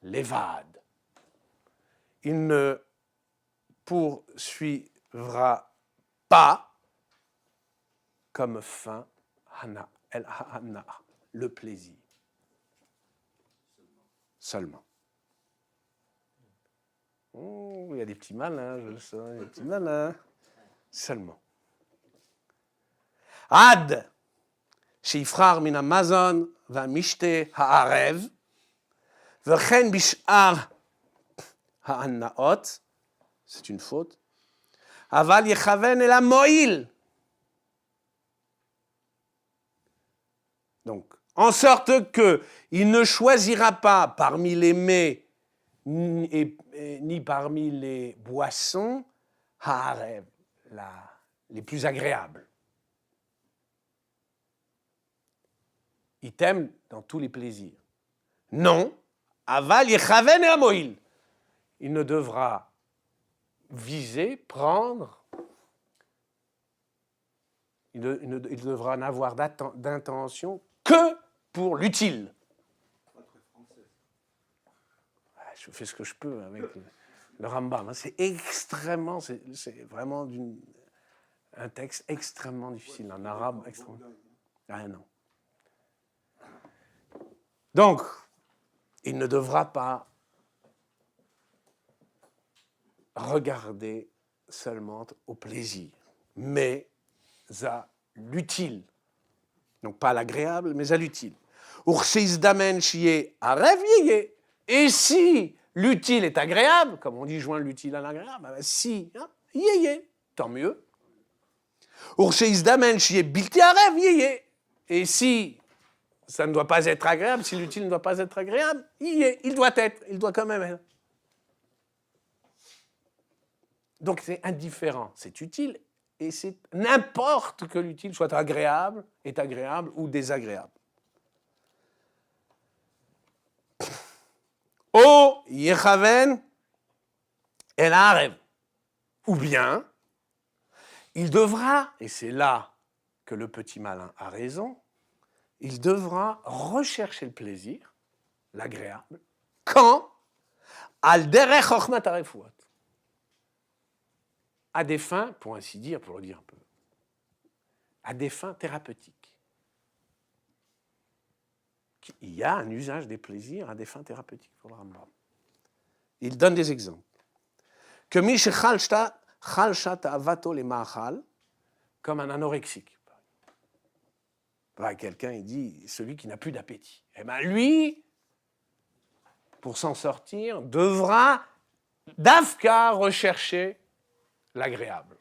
levad. Il ne poursuivra pas comme fin el ha'ana'a, le plaisir. Seulement. Oh, il y a des petits malins, je le sens, il y a des petits malins. Seulement. Ad, שיבחר מן המזון והמשתה הערב, וכן בשאר ההנאות, c'est une faute, אבל יכוון אל המועיל. Donc, en sorte qu'il ne choisira pas parmi les mets ni parmi les boissons ha'arev, les plus agréables. Item dans tous les plaisirs. Non, aval yechaven et amoil. Il ne devra viser, prendre, il devra n'avoir d'intention que pour l'utile. Je fais ce que je peux avec le Rambam. C'est extrêmement, c'est vraiment un texte extrêmement difficile, en arabe extrêmement. Ah non. Donc, il ne devra pas regarder seulement au plaisir, mais à l'utile. Donc pas à l'agréable, mais à l'utile. Et si l'utile est agréable, comme on dit joindre l'utile à l'agréable, si, tant mieux. Et si ça ne doit pas être agréable, si l'utile ne doit pas être agréable, il doit quand même être. Donc c'est indifférent, c'est utile, et c'est n'importe que l'utile soit agréable, est agréable ou désagréable. O yechaven el arev. Ou bien, il devra, et c'est là que le petit malin a raison, il devra rechercher le plaisir, l'agréable, quand al derech chochmat harefuot, à des fins, pour ainsi dire, pour le dire un peu, à des fins thérapeutiques. Il y a un usage des plaisirs à des fins thérapeutiques pour le Rambam. Il donne des exemples. Que mi shechal shat avato le ma'achal, comme un anorexique. Quelqu'un, il dit, celui qui n'a plus d'appétit. Eh bien, lui, pour s'en sortir, devra d'Afka rechercher l'agréable.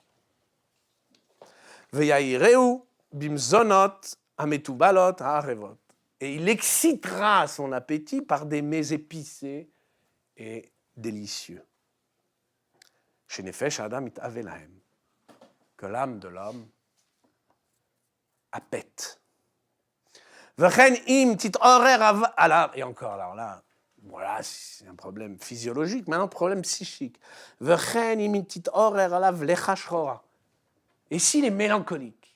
Veyaireu bimzonot ametubalot ha'arevot. Et il excitera son appétit par des mets épicés et délicieux. Shenefesh Adam it avelahem. Que l'âme de l'homme appète. Vechen im tit horer alors, et encore, alors là, voilà, c'est un problème physiologique, maintenant un problème psychique. Vechen im tit horer alav lechashchora. Et s'il est mélancolique?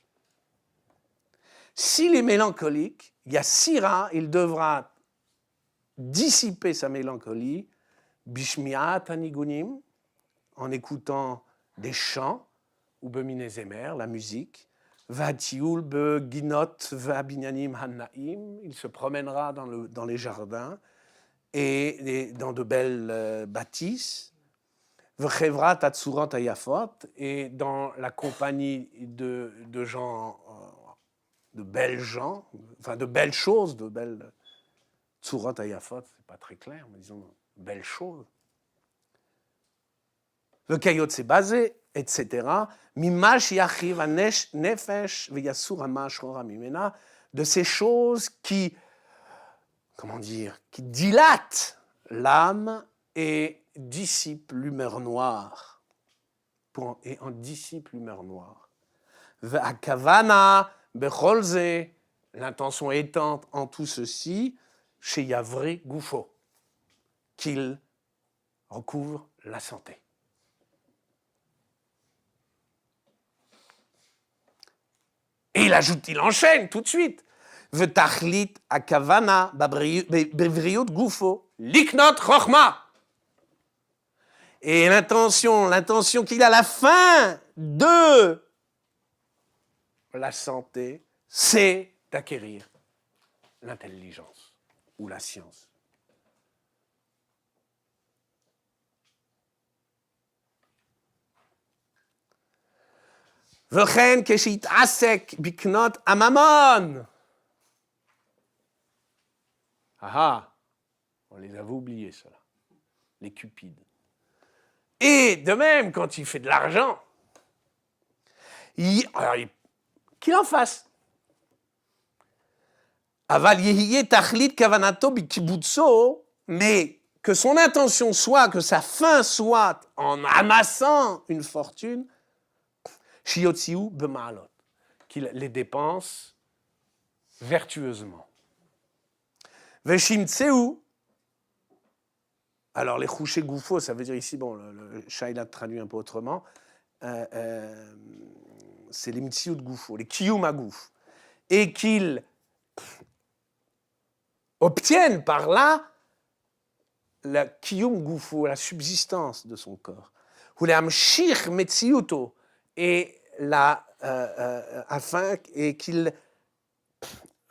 S'il est mélancolique, il y a sira, il devra dissiper sa mélancolie, bishmiat anigunim, en écoutant des chants, ou beminezemer, la musique, vatiul beginot vabinyanim hannaim, il se promènera dans les jardins et dans de belles bâtisses, vchevrat atsurant ayafot, et dans la compagnie de gens, de belles gens, enfin de belles choses, de belles tsurot ayafot, c'est pas très clair, mais disons belles choses. Le kayot c'est basé, etc. Mimash yachiv nefesh v'yasur hamash chora mimena, de ces choses qui, comment dire, qui dilatent l'âme et dissipent l'humeur noire. Et en dissipent l'humeur noire. Ve'akavana becholze, l'intention étant en tout ceci, chez Yavri Goufo, qu'il recouvre la santé. Et il enchaîne tout de suite. V'tachlit akavana bevriut gufo liknot chochma. Et l'intention qu'il a à la fin de la santé, c'est d'acquérir l'intelligence ou la science. V'chen keshit asek biknot amamon. On les avait oubliés, ceux-là. Les cupides. Et de même, quand il fait de l'argent, qu'il en fasse. Aval yehiye tachlit kavanato bikibutso, mais que son intention soit, que sa fin soit, en amassant une fortune, shiotziu b'ma'alot, qu'il les dépense vertueusement. Veshimtseu, alors les chouché goufo, ça veut dire ici, bon, le Shaila traduit un peu autrement, c'est les mtsiou de goufo, les kiyum à gouf, et qu'ils obtiennent par là la kiyum goufo, la subsistance de son corps. Ou les amshich metsiuto, et afin et qu'il,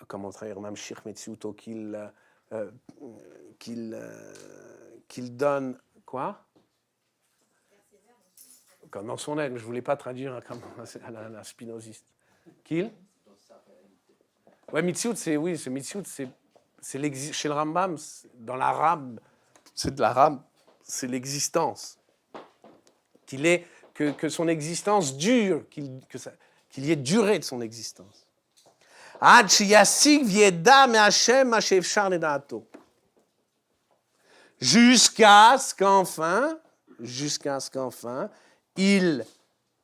comment traduire amshich metsiuto, qu'il donne quoi? Comme dans son aide, mais je ne voulais pas traduire comme la spinoziste. Qu'il? Ouais, mitziut, c'est mitziut, c'est chez le Rambam, dans l'arabe, c'est de l'arabe, c'est l'existence. Que son existence dure, qu'il y ait durée de son existence. Ad sheyasig v'yeda me'Hashem ma she'efshar leda'ato. Jusqu'à ce qu'enfin, ils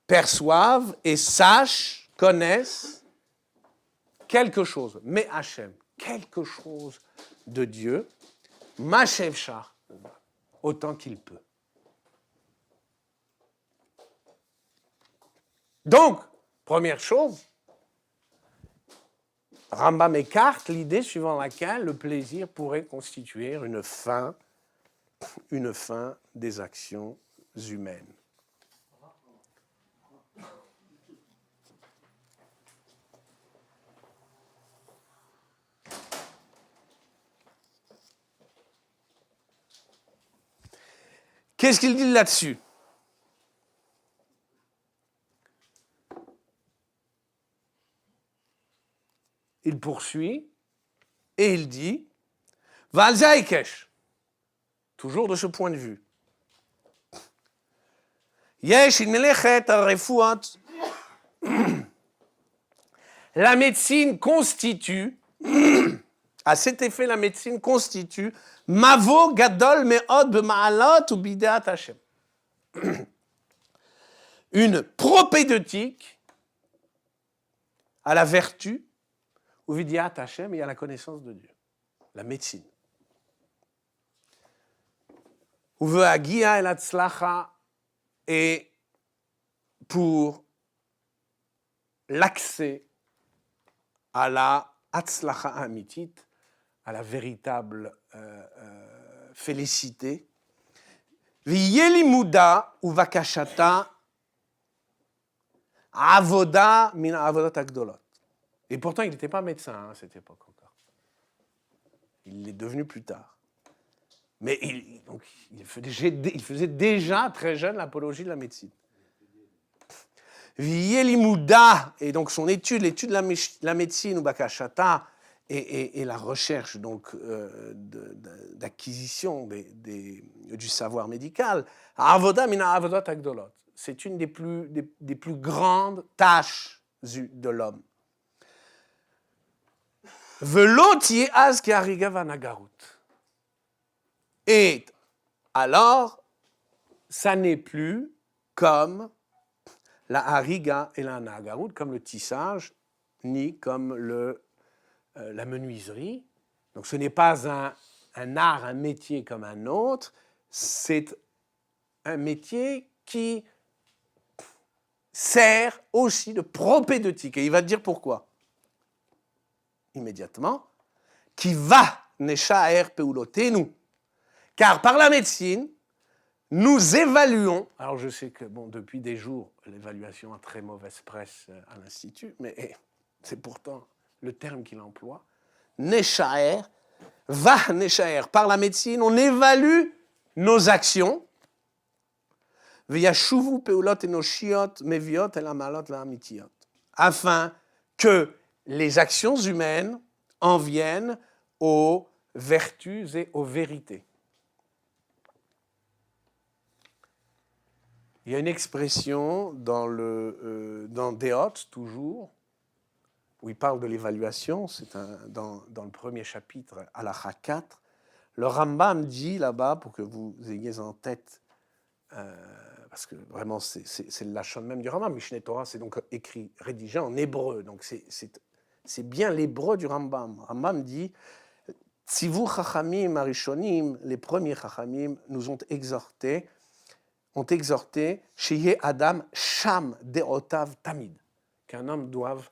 perçoivent et sachent, connaissent quelque chose, mais Hachem, quelque chose de Dieu, Mashevchar, autant qu'il peut. Donc, première chose, Rambam écarte l'idée suivant laquelle le plaisir pourrait constituer une fin des actions humaines. Qu'est-ce qu'il dit là-dessus? il poursuit et il dit Valzaikesh, toujours de ce point de vue. Yesh in melechet al-refuat. La médecine constitue, à cet effet, la médecine constitue mavo gadol me'od b'ma'alot ou bidat Hashem. Une propédeutique à la vertu, ou vidiat Hashem, et à la connaissance de Dieu. La médecine. Ou veut agia el hatzlacha, et pour l'accès à la hatzlacha amitit, à la véritable félicité. V'yeli muda ou vakashata avoda min avodat agdolot. Et pourtant, il n'était pas médecin à cette époque encore. Il l'est devenu plus tard. Mais il faisait déjà très jeune l'apologie de la médecine. V'yeli muda, et donc son étude, l'étude de la médecine ou bakashata, et la recherche donc d'acquisition du savoir médical, avoda mina avodot agdolot. C'est une des plus grandes tâches de l'homme. Velo ti'az ke'hariga vanagarut. Et alors, ça n'est plus comme la hariga et la nagarut, comme le tissage, ni comme la menuiserie. Donc ce n'est pas un art, un métier comme un autre, c'est un métier qui sert aussi de propédeutique. Et il va te dire pourquoi. Immédiatement. Qui va neshaer peulotenu. Car par la médecine, nous évaluons, alors je sais que depuis des jours, l'évaluation a très mauvaise presse à l'Institut, mais c'est pourtant le terme qu'il emploie, neshaer, va neshaer. Par la médecine, on évalue nos actions, v'yashuvu peulot enoshiot meviot el amalot la'amitiot, afin que les actions humaines en viennent aux vertus et aux vérités. Il y a une expression dans Deot, toujours, où il parle de l'évaluation, c'est dans le premier chapitre, Halakha 4. Le Rambam dit là-bas, pour que vous ayez en tête, parce que vraiment c'est le lachon même du Rambam, Mishneh Torah, c'est donc écrit, rédigé en hébreu, donc c'est bien l'hébreu du Rambam. Rambam dit, Tzivu Chachamim Arishonim, les premiers Chachamim nous ont exhorté, Sheye Adam Sham Deotav Tamid, qu'un homme doive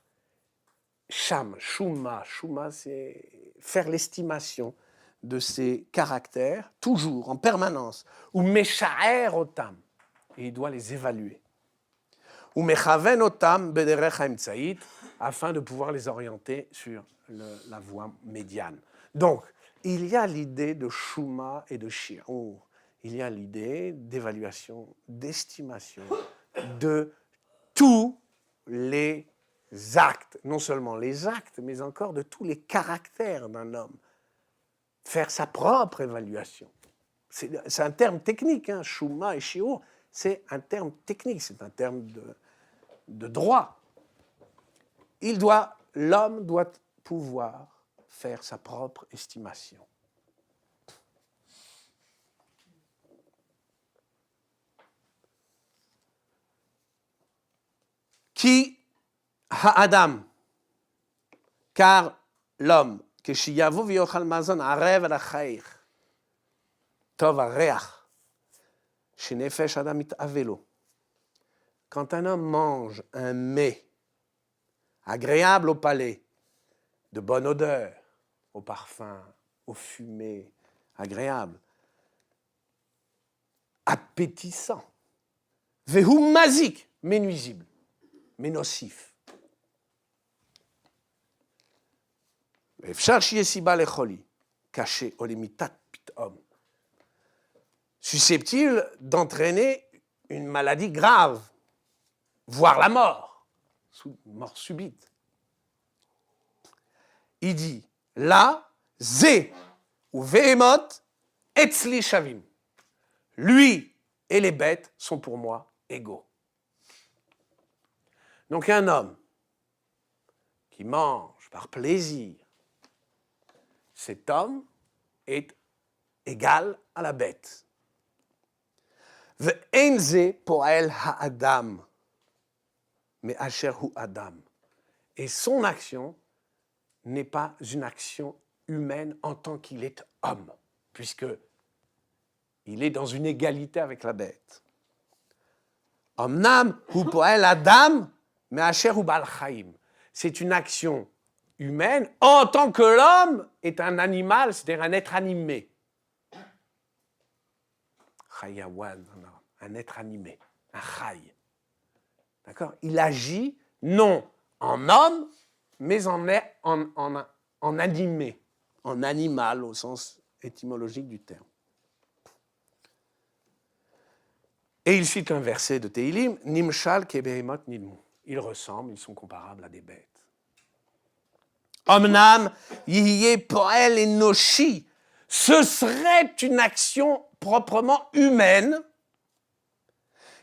Sham, Shuma, c'est faire l'estimation de ses caractères, toujours, en permanence, ou Meshaer Otam, et il doit les évaluer, ou Mechaven Otam Bederech HaEmtsaït, afin de pouvoir les orienter sur la voie médiane. Donc, il y a l'idée de Shuma et de Shi'ur. Il y a l'idée d'évaluation, d'estimation de tous les actes, non seulement les actes, mais encore de tous les caractères d'un homme. Faire sa propre évaluation. C'est un terme technique, hein, Shuma et Shi'ur, c'est un terme technique, c'est un terme de droit. L'homme doit pouvoir faire sa propre estimation. Qui ha'adam, car l'homme, que shiyavu v'yochal mazon arev al-chair, tov areach, shenefesh adam itavelo. Quand un homme mange un mets agréable au palais, de bonne odeur, au parfum, au fumé, agréable, appétissant, vehu mazik, mais nuisible, mais nocif. Caché, susceptible d'entraîner une maladie grave, voire la mort subite. il dit, là, zé, ou vehemot, etzli shavim. Lui et les bêtes sont pour moi égaux. Donc un homme qui mange par plaisir, cet homme est égal à la bête. Ve'en ze po'el ha'adam, mais asher hu adam. Et son action n'est pas une action humaine en tant qu'il est homme, puisque il est dans une égalité avec la bête. Omnam hu po'el adam, mais asher hu bal chaim. C'est une action humaine en tant que l'homme est un animal, c'est-à-dire un être animé. Chayawan, un être animé, un chay. D'accord? Il agit non en homme, mais en animé, en animal au sens étymologique du terme. Et il cite un verset de Teilim, Nimshal kebehemot nidmu. Ils ressemblent, ils sont comparables à des bêtes. Omnam yihiye poel enoshi. Ce serait une action proprement humaine.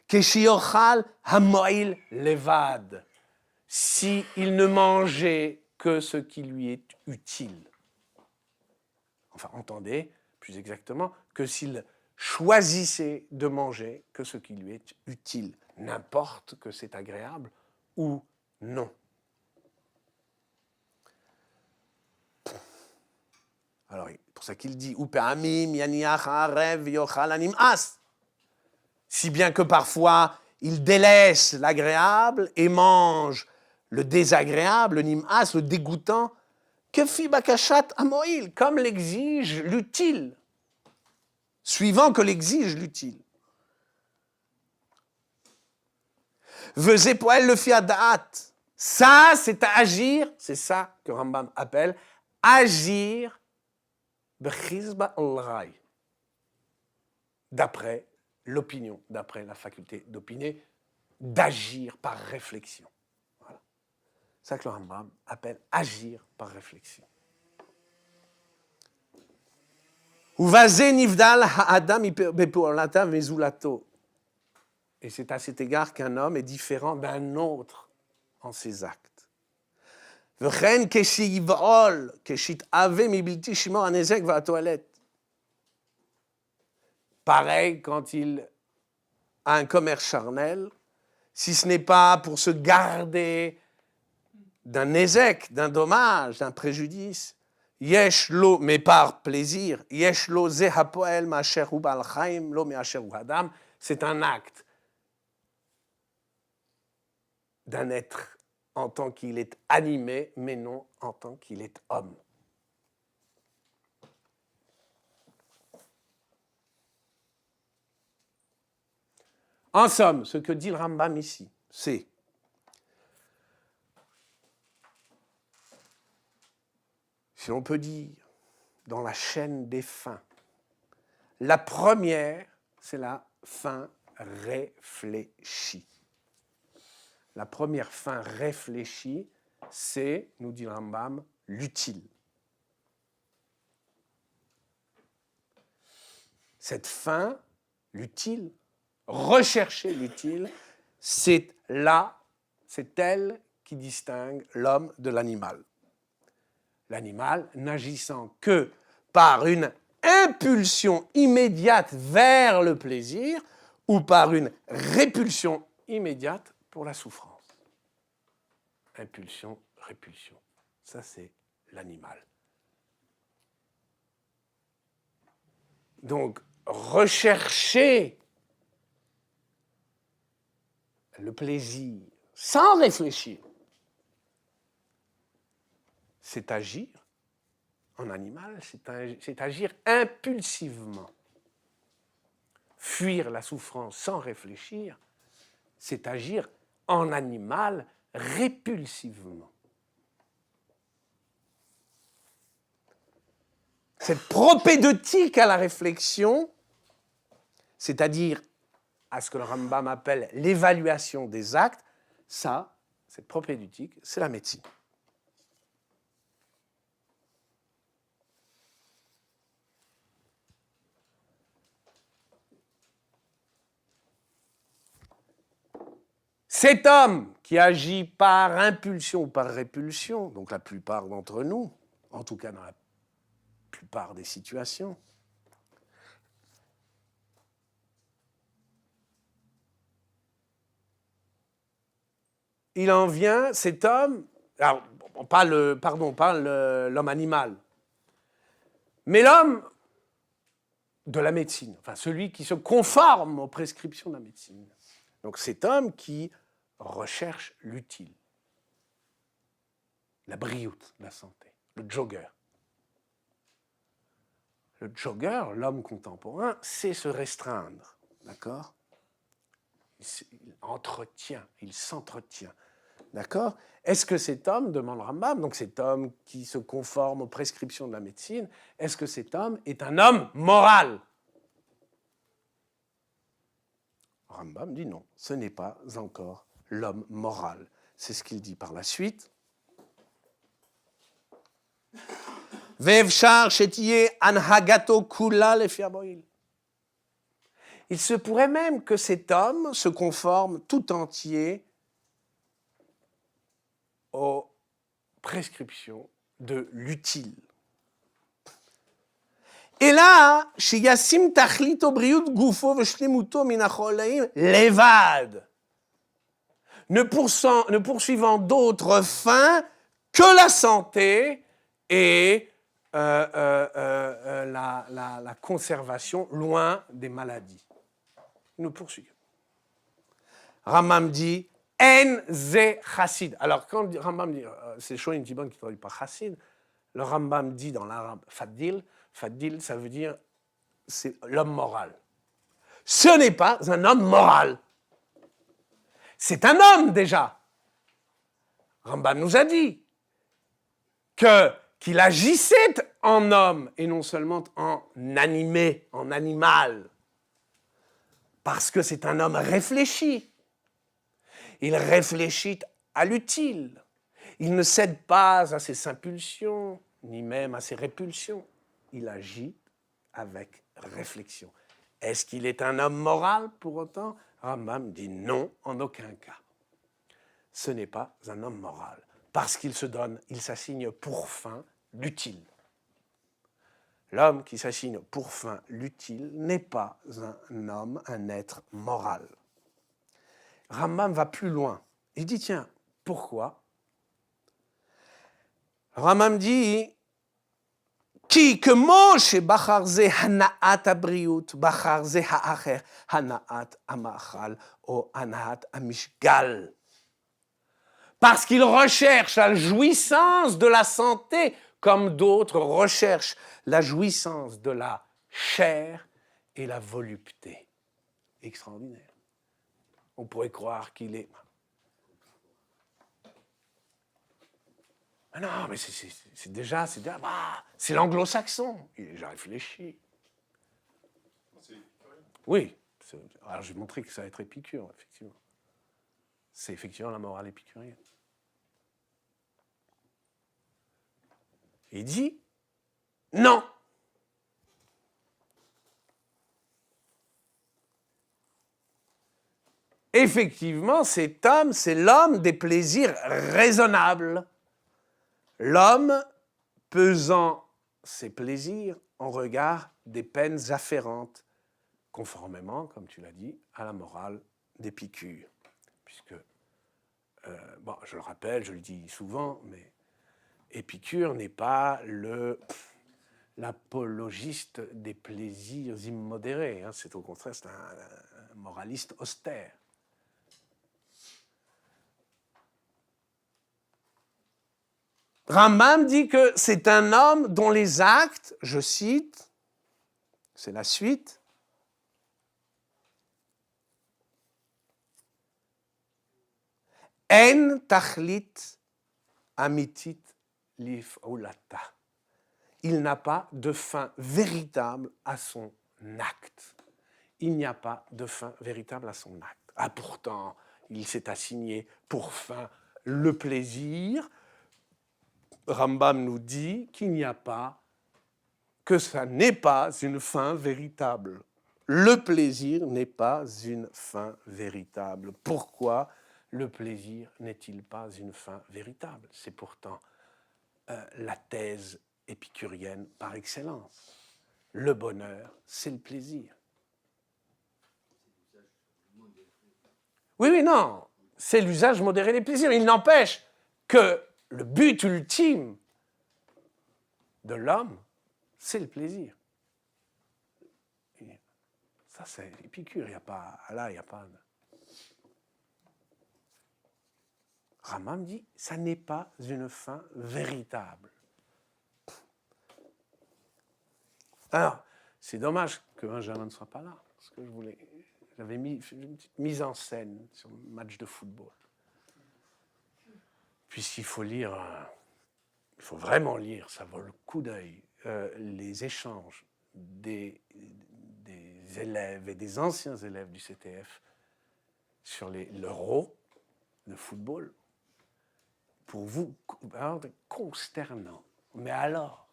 Keshiochal hamoil levad. Si il ne mangeait que ce qui lui est utile. Enfin, entendez, plus exactement, que s'il choisissait de manger que ce qui lui est utile, n'importe que c'est agréable ou non. Alors, c'est pour ça qu'il dit Upeamim yaniach ha'arev yochal animas. Si bien que parfois, il délaisse l'agréable et mange le désagréable, le nim'as, le dégoûtant, que fi bakashat amoil, comme l'exige l'utile, suivant que l'exige l'utile. Vezé poel le fi adat. Ça, c'est agir, c'est ça que Rambam appelle agir b'chizba al-ray. D'après l'opinion, d'après la faculté d'opiner, d'agir par réflexion. Voilà. C'est ça que le Rambam appelle agir par réflexion. Uvazé nivdal ha'adam bepo'olata mezulato. Et c'est à cet égard qu'un homme est différent d'un autre en ses actes. V'chen keshivol keshit ave mibilti shimor anezek va toilette. Pareil quand il a un commerce charnel, si ce n'est pas pour se garder d'un nézek, d'un dommage, d'un préjudice, yesh lo, mais par plaisir, yesh lo ze hapoel ma'asher hu bal chaim lo me'asher hu adam, c'est un acte d'un être en tant qu'il est animé, mais non en tant qu'il est homme. En somme, ce que dit le Rambam ici, c'est si l'on peut dire, dans la chaîne des fins, la première, c'est la fin réfléchie. La première fin réfléchie, c'est, nous dit le Rambam, l'utile. Cette fin, l'utile, rechercher l'utile, c'est elle qui distingue l'homme de l'animal. L'animal n'agissant que par une impulsion immédiate vers le plaisir ou par une répulsion immédiate pour la souffrance. Impulsion, répulsion. Ça, c'est l'animal. Donc, rechercher le plaisir sans réfléchir, c'est agir en animal, c'est agir impulsivement. Fuir la souffrance sans réfléchir, c'est agir en animal répulsivement. Cette propédeutique à la réflexion, c'est-à-dire à ce que le Rambam appelle l'évaluation des actes, ça, cette propédeutique, c'est la médecine. Cet homme qui agit par impulsion ou par répulsion, donc la plupart d'entre nous, en tout cas dans la plupart des situations, il en vient, cet homme, alors, pas l'homme animal, mais l'homme de la médecine, enfin celui qui se conforme aux prescriptions de la médecine. Donc cet homme qui recherche l'utile, la brioute, la santé, le jogger. Le jogger, l'homme contemporain, sait se restreindre, d'accord ? Il entretient, il s'entretient, d'accord ? Est-ce que cet homme, demande Rambam, donc cet homme qui se conforme aux prescriptions de la médecine, est-ce que cet homme est un homme moral ? Rambam dit non, ce n'est pas encore l'homme moral. C'est ce qu'il dit par la suite. Vevshar shetiye anhagato kula lefi hamoil. Il se pourrait même que cet homme se conforme tout entier aux prescriptions de l'utile. Et là, shiyasim tachlito briut gufo veshlemuto minacholaim levad, ne poursuivant d'autres fins que la santé et la conservation loin des maladies. Nous poursuivons. Rambam dit En ze chassid. Alors, quand Rambam dit, c'est Shoin Tiban qui ne traduit pas chassid, le Rambam dit dans l'arabe fadil, fadil, ça veut dire c'est l'homme moral. Ce n'est pas un homme moral. C'est un homme déjà. Rambam nous a dit qu'il agissait en homme et non seulement en animé, en animal. Parce que c'est un homme réfléchi. Il réfléchit à l'utile. Il ne cède pas à ses impulsions, ni même à ses répulsions. Il agit avec réflexion. Est-ce qu'il est un homme moral pour autant ? Rambam dit non, en aucun cas. Ce n'est pas un homme moral, parce qu'il se donne, il s'assigne pour fin l'utile. L'homme qui s'assigne pour fin l'utile n'est pas un homme, un être moral. Rambam va plus loin. Il dit, tiens, pourquoi ? Rambam dit, Ki que Moshe bachar ze hanaat abriut, bachar ze haacher, hanaat amachal, ou hanaat amishgal. Parce qu'il recherche la jouissance de la santé, comme d'autres recherchent la jouissance de la chair et la volupté. Extraordinaire. On pourrait croire qu'il est... Ah non, mais c'est déjà c'est l'anglo-saxon. Il est déjà réfléchi. Oui. Alors, je vais montrer que ça va être épicure, effectivement. C'est effectivement la morale épicurienne. Il dit, non. Effectivement, cet homme, c'est l'homme des plaisirs raisonnables. L'homme pesant ses plaisirs en regard des peines afférentes, conformément, comme tu l'as dit, à la morale d'Épicure. Puisque, je le rappelle, je le dis souvent, mais Épicure n'est pas l'apologiste des plaisirs immodérés. C'est au contraire c'est un moraliste austère. Rambam dit que c'est un homme dont les actes, je cite, c'est la suite, En tachlit amitit lif'ulata. Il n'a pas de fin véritable à son acte. Il n'y a pas de fin véritable à son acte. Ah, pourtant, il s'est assigné pour fin le plaisir. Rambam nous dit qu'il n'y a pas, que ça n'est pas une fin véritable. Le plaisir n'est pas une fin véritable. Pourquoi ? le plaisir n'est-il pas une fin véritable? C'est pourtant la thèse épicurienne par excellence. Le bonheur, c'est le plaisir. Oui, oui, non, c'est l'usage modéré des plaisirs. Il n'empêche que le but ultime de l'homme, c'est le plaisir. Et ça, c'est Épicure, il n'y a pas... Là, il n'y a pas... Rambam dit, ça n'est pas une fin véritable. Alors, c'est dommage que Benjamin ne soit pas là, parce que j'avais mis une petite mise en scène sur le match de football. Puisqu'il faut lire, il faut vraiment lire, ça vaut le coup d'œil, les échanges des élèves et des anciens élèves du CTF sur l'Euro de football. Pour vous, consternant. Mais alors,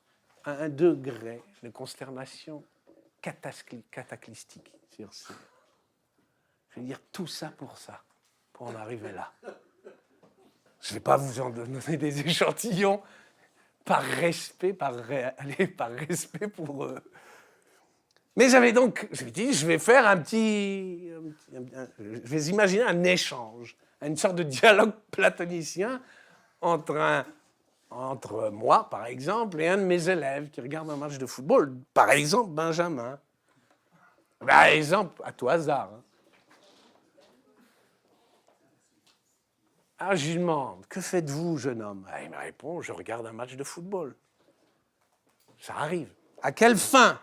à un degré de consternation cataclystique. Je veux dire, tout ça, pour en arriver là. Je ne vais pas vous en donner des échantillons par respect pour eux. Mais je me dis, je vais faire je vais imaginer un échange, une sorte de dialogue platonicien entre moi, par exemple, et un de mes élèves qui regarde un match de football, par exemple Benjamin. Par exemple, à tout hasard. Alors je lui demande, que faites-vous, jeune homme? Il me répond, je regarde un match de football. Ça arrive. À quelle fin?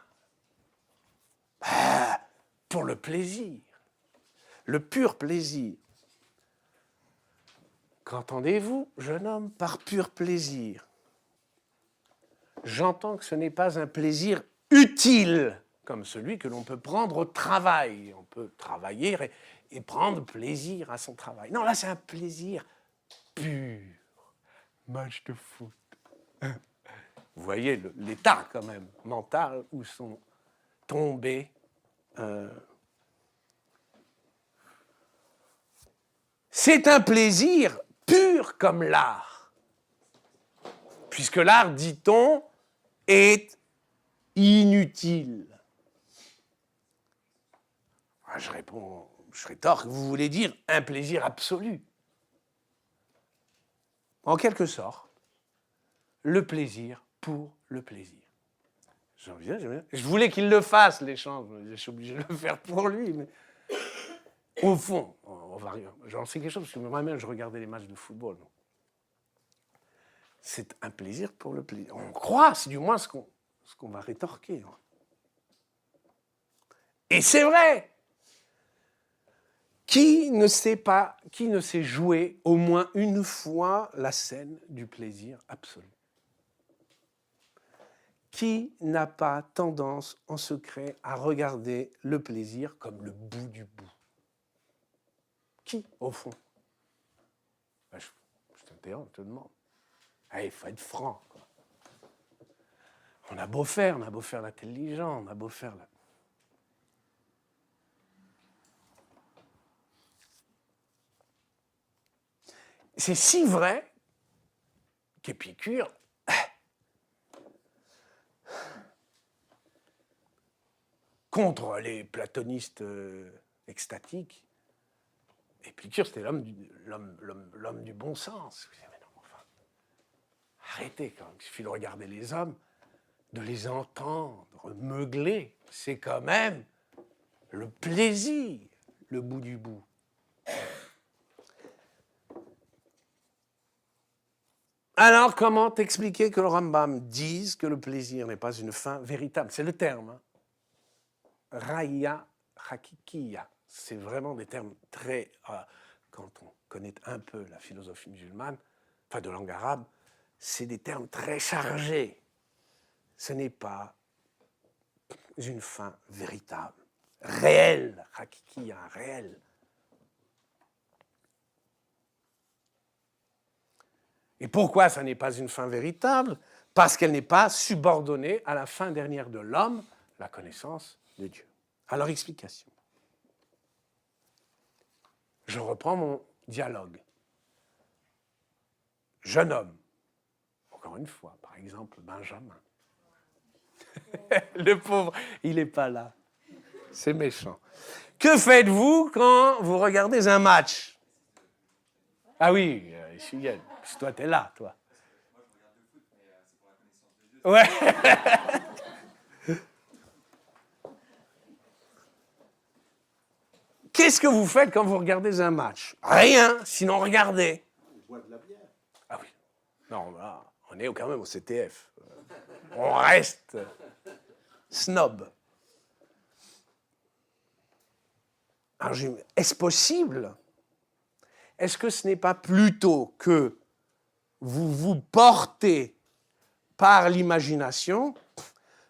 Pour le plaisir. Le pur plaisir. Qu'entendez-vous, jeune homme, par pur plaisir? J'entends que ce n'est pas un plaisir utile, comme celui que l'on peut prendre au travail. On peut travailler et prendre plaisir à son travail. Non, là, c'est un plaisir pur. Match de foot. Vous voyez l'état, quand même, mental où sont tombés... C'est un plaisir pur comme l'art. Puisque l'art, dit-on, est inutile. Je réponds, je rétorque, vous voulez dire un plaisir absolu. En quelque sorte, le plaisir pour le plaisir. J'en viens. Je voulais qu'il le fasse, l'échange. Je suis obligé de le faire pour lui. Mais au fond, j'en sais quelque chose, parce que moi-même, je regardais les matchs de football. C'est un plaisir pour le plaisir. On croit, c'est du moins ce qu'on va rétorquer. Et c'est vrai. Qui ne sait jouer au moins une fois la scène du plaisir absolu? Qui n'a pas tendance en secret à regarder le plaisir comme le bout du bout? Qui, au fond? Je t'interromps, je te demande. Il faut être franc. Quoi. On a beau faire l'intelligent, on a beau faire la... C'est si vrai qu'Épicure, contre les platonistes extatiques, Épicure, c'était l'homme du bon sens. Mais non, enfin, arrêtez quand même, il suffit de regarder les hommes, de les entendre meugler. C'est quand même le plaisir, le bout du bout. Alors, comment t'expliquer que le Rambam dise que le plaisir n'est pas une fin véritable? C'est le terme. Hein. Raya hakikiya. C'est vraiment des termes très... quand on connaît un peu la philosophie musulmane, enfin de langue arabe, c'est des termes très chargés. Ce n'est pas une fin véritable, réelle, hakikiya, réelle. Et pourquoi ça n'est pas une fin véritable? Parce qu'elle n'est pas subordonnée à la fin dernière de l'homme, la connaissance de Dieu. Alors, explication. Je reprends dialogue. Jeune homme, encore une fois, par exemple, Benjamin. Le pauvre, il n'est pas là. C'est méchant. Que faites-vous quand vous regardez un match? Ah oui, Chiguel, toi, t'es là, toi. Moi, je regarde le foot, mais c'est pour la connaissance de Dieu. Ouais. Qu'est-ce que vous faites quand vous regardez un match? Rien, sinon regardez. On boit de la bière. Ah oui. Non, là, on est quand même au CTF. On reste snob. Alors, est-ce possible? Est-ce que ce n'est pas plutôt que vous vous portez par l'imagination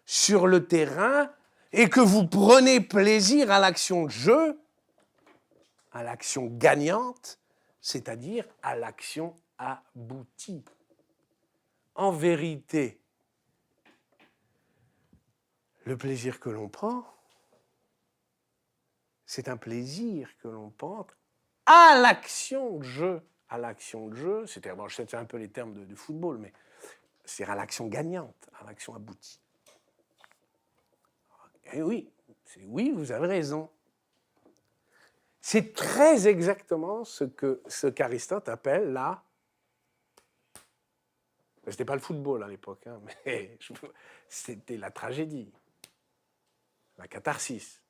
sur le terrain et que vous prenez plaisir à l'action de jeu, à l'action gagnante, c'est-à-dire à l'action aboutie? En vérité, le plaisir que l'on prend, c'est un plaisir que l'on prend à l'action de jeu. À l'action de jeu, c'est-à-dire, bon, je sais un peu les termes de football, mais c'est à l'action gagnante, à l'action aboutie. Et oui, vous avez raison. C'est très exactement ce qu'Aristote appelle la... C'était pas le football à l'époque, hein, mais c'était la tragédie, la catharsis.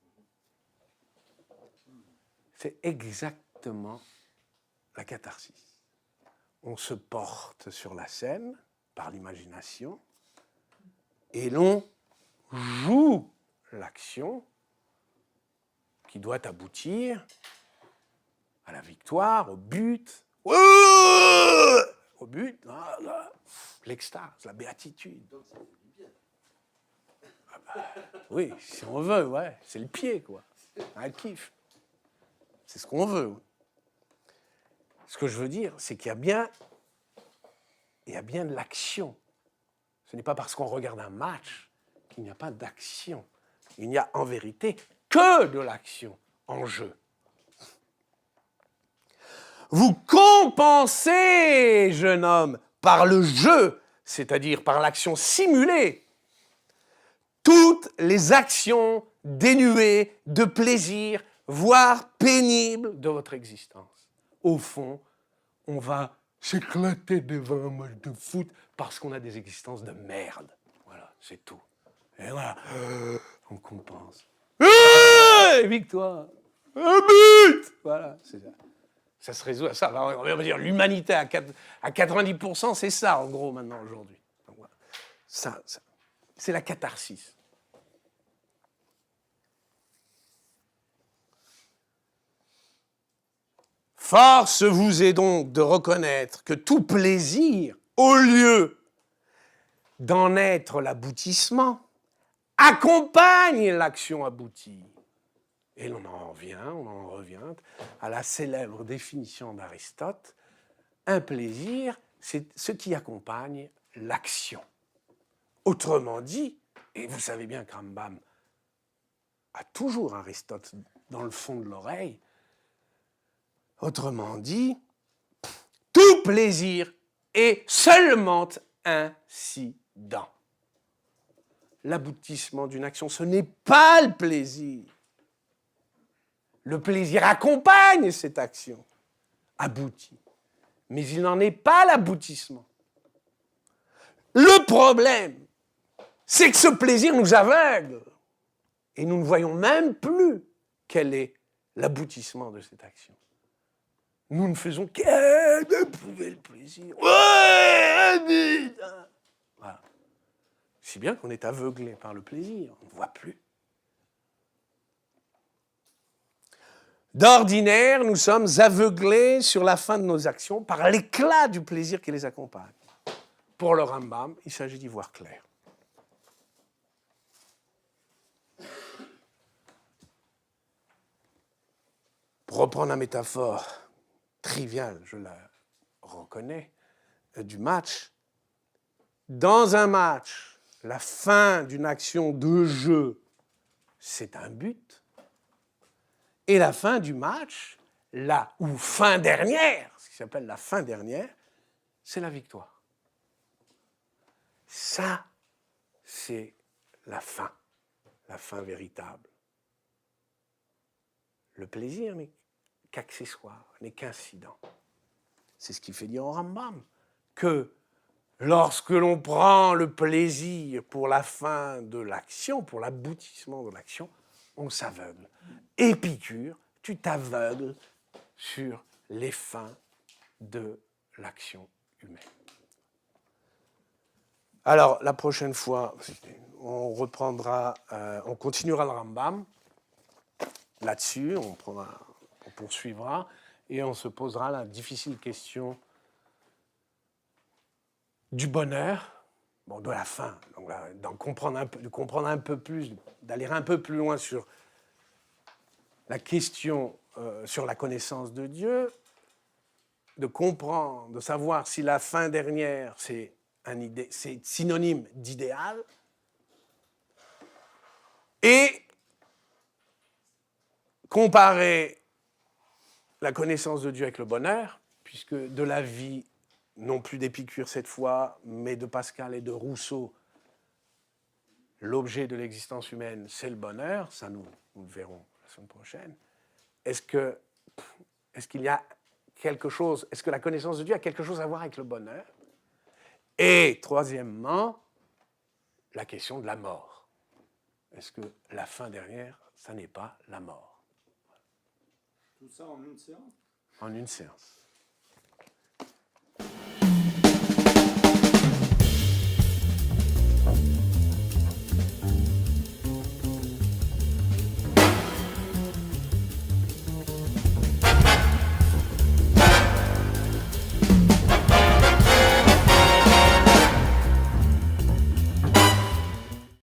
C'est exactement la catharsis. On se porte sur la scène par l'imagination et l'on joue l'action qui doit aboutir à la victoire, au but. Au but, l'extase, la béatitude. Donc ça fait du bien. Ah bah, oui, si on veut, ouais, c'est le pied, quoi. Un kiff. C'est ce qu'on veut. Ce que je veux dire, c'est qu'il y a bien de l'action. Ce n'est pas parce qu'on regarde un match qu'il n'y a pas d'action. Il n'y a en vérité que de l'action en jeu. Vous compensez, jeune homme, par le jeu, c'est-à-dire par l'action simulée, toutes les actions dénuées de plaisir, voire pénibles de votre existence. Au fond, on va s'éclater devant un match de foot parce qu'on a des existences de merde. Voilà, c'est tout. Et voilà, on compense. Victoire, un but. Voilà, c'est ça. Ça se résout à ça. Alors, on va dire l'humanité à 90%, c'est ça, en gros, maintenant, aujourd'hui. Donc, voilà. Ça, c'est la catharsis. Force vous est donc de reconnaître que tout plaisir, au lieu d'en être l'aboutissement, accompagne l'action aboutie. Et on en revient à la célèbre définition d'Aristote. Un plaisir, c'est ce qui accompagne l'action. Autrement dit, et vous savez bien que Rambam a toujours Aristote dans le fond de l'oreille, autrement dit, tout plaisir est seulement incident. L'aboutissement d'une action, ce n'est pas le plaisir. Le plaisir accompagne cette action, aboutit. Mais il n'en est pas l'aboutissement. Le problème, c'est que ce plaisir nous aveugle. Et nous ne voyons même plus quel est l'aboutissement de cette action. Nous ne faisons qu'éprouver le plaisir. Ouais, voilà. Si bien qu'on est aveuglé par le plaisir, on ne voit plus. D'ordinaire, nous sommes aveuglés sur la fin de nos actions par l'éclat du plaisir qui les accompagne. Pour le Rambam, il s'agit d'y voir clair. Pour reprendre la métaphore triviale, je la reconnais, du match, dans un match, la fin d'une action de jeu, c'est un but. Et la fin du match, la ou fin dernière, ce qui s'appelle la fin dernière, c'est la victoire. Ça, c'est la fin véritable. Le plaisir n'est qu'accessoire, n'est qu'incident. C'est ce qui fait dire au Rambam que lorsque l'on prend le plaisir pour la fin de l'action, pour l'aboutissement de l'action, on s'aveugle. Épicure, tu t'aveugles sur les fins de l'action humaine. Alors, la prochaine fois, on continuera le Rambam là-dessus, on poursuivra, et on se posera la difficile question du bonheur, de la fin, donc là, de comprendre un peu plus, d'aller un peu plus loin sur la question sur la connaissance de Dieu, de comprendre, de savoir si la fin dernière, c'est synonyme d'idéal, et comparer la connaissance de Dieu avec le bonheur, puisque de la vie, non plus d'Épicure cette fois, mais de Pascal et de Rousseau, l'objet de l'existence humaine, c'est le bonheur, ça nous le verrons la semaine prochaine. Est-ce qu'il y a quelque chose, est-ce que la connaissance de Dieu a quelque chose à voir avec le bonheur? Et troisièmement, la question de la mort. Est-ce que la fin dernière, ça n'est pas la mort? Tout ça en une séance? En une séance.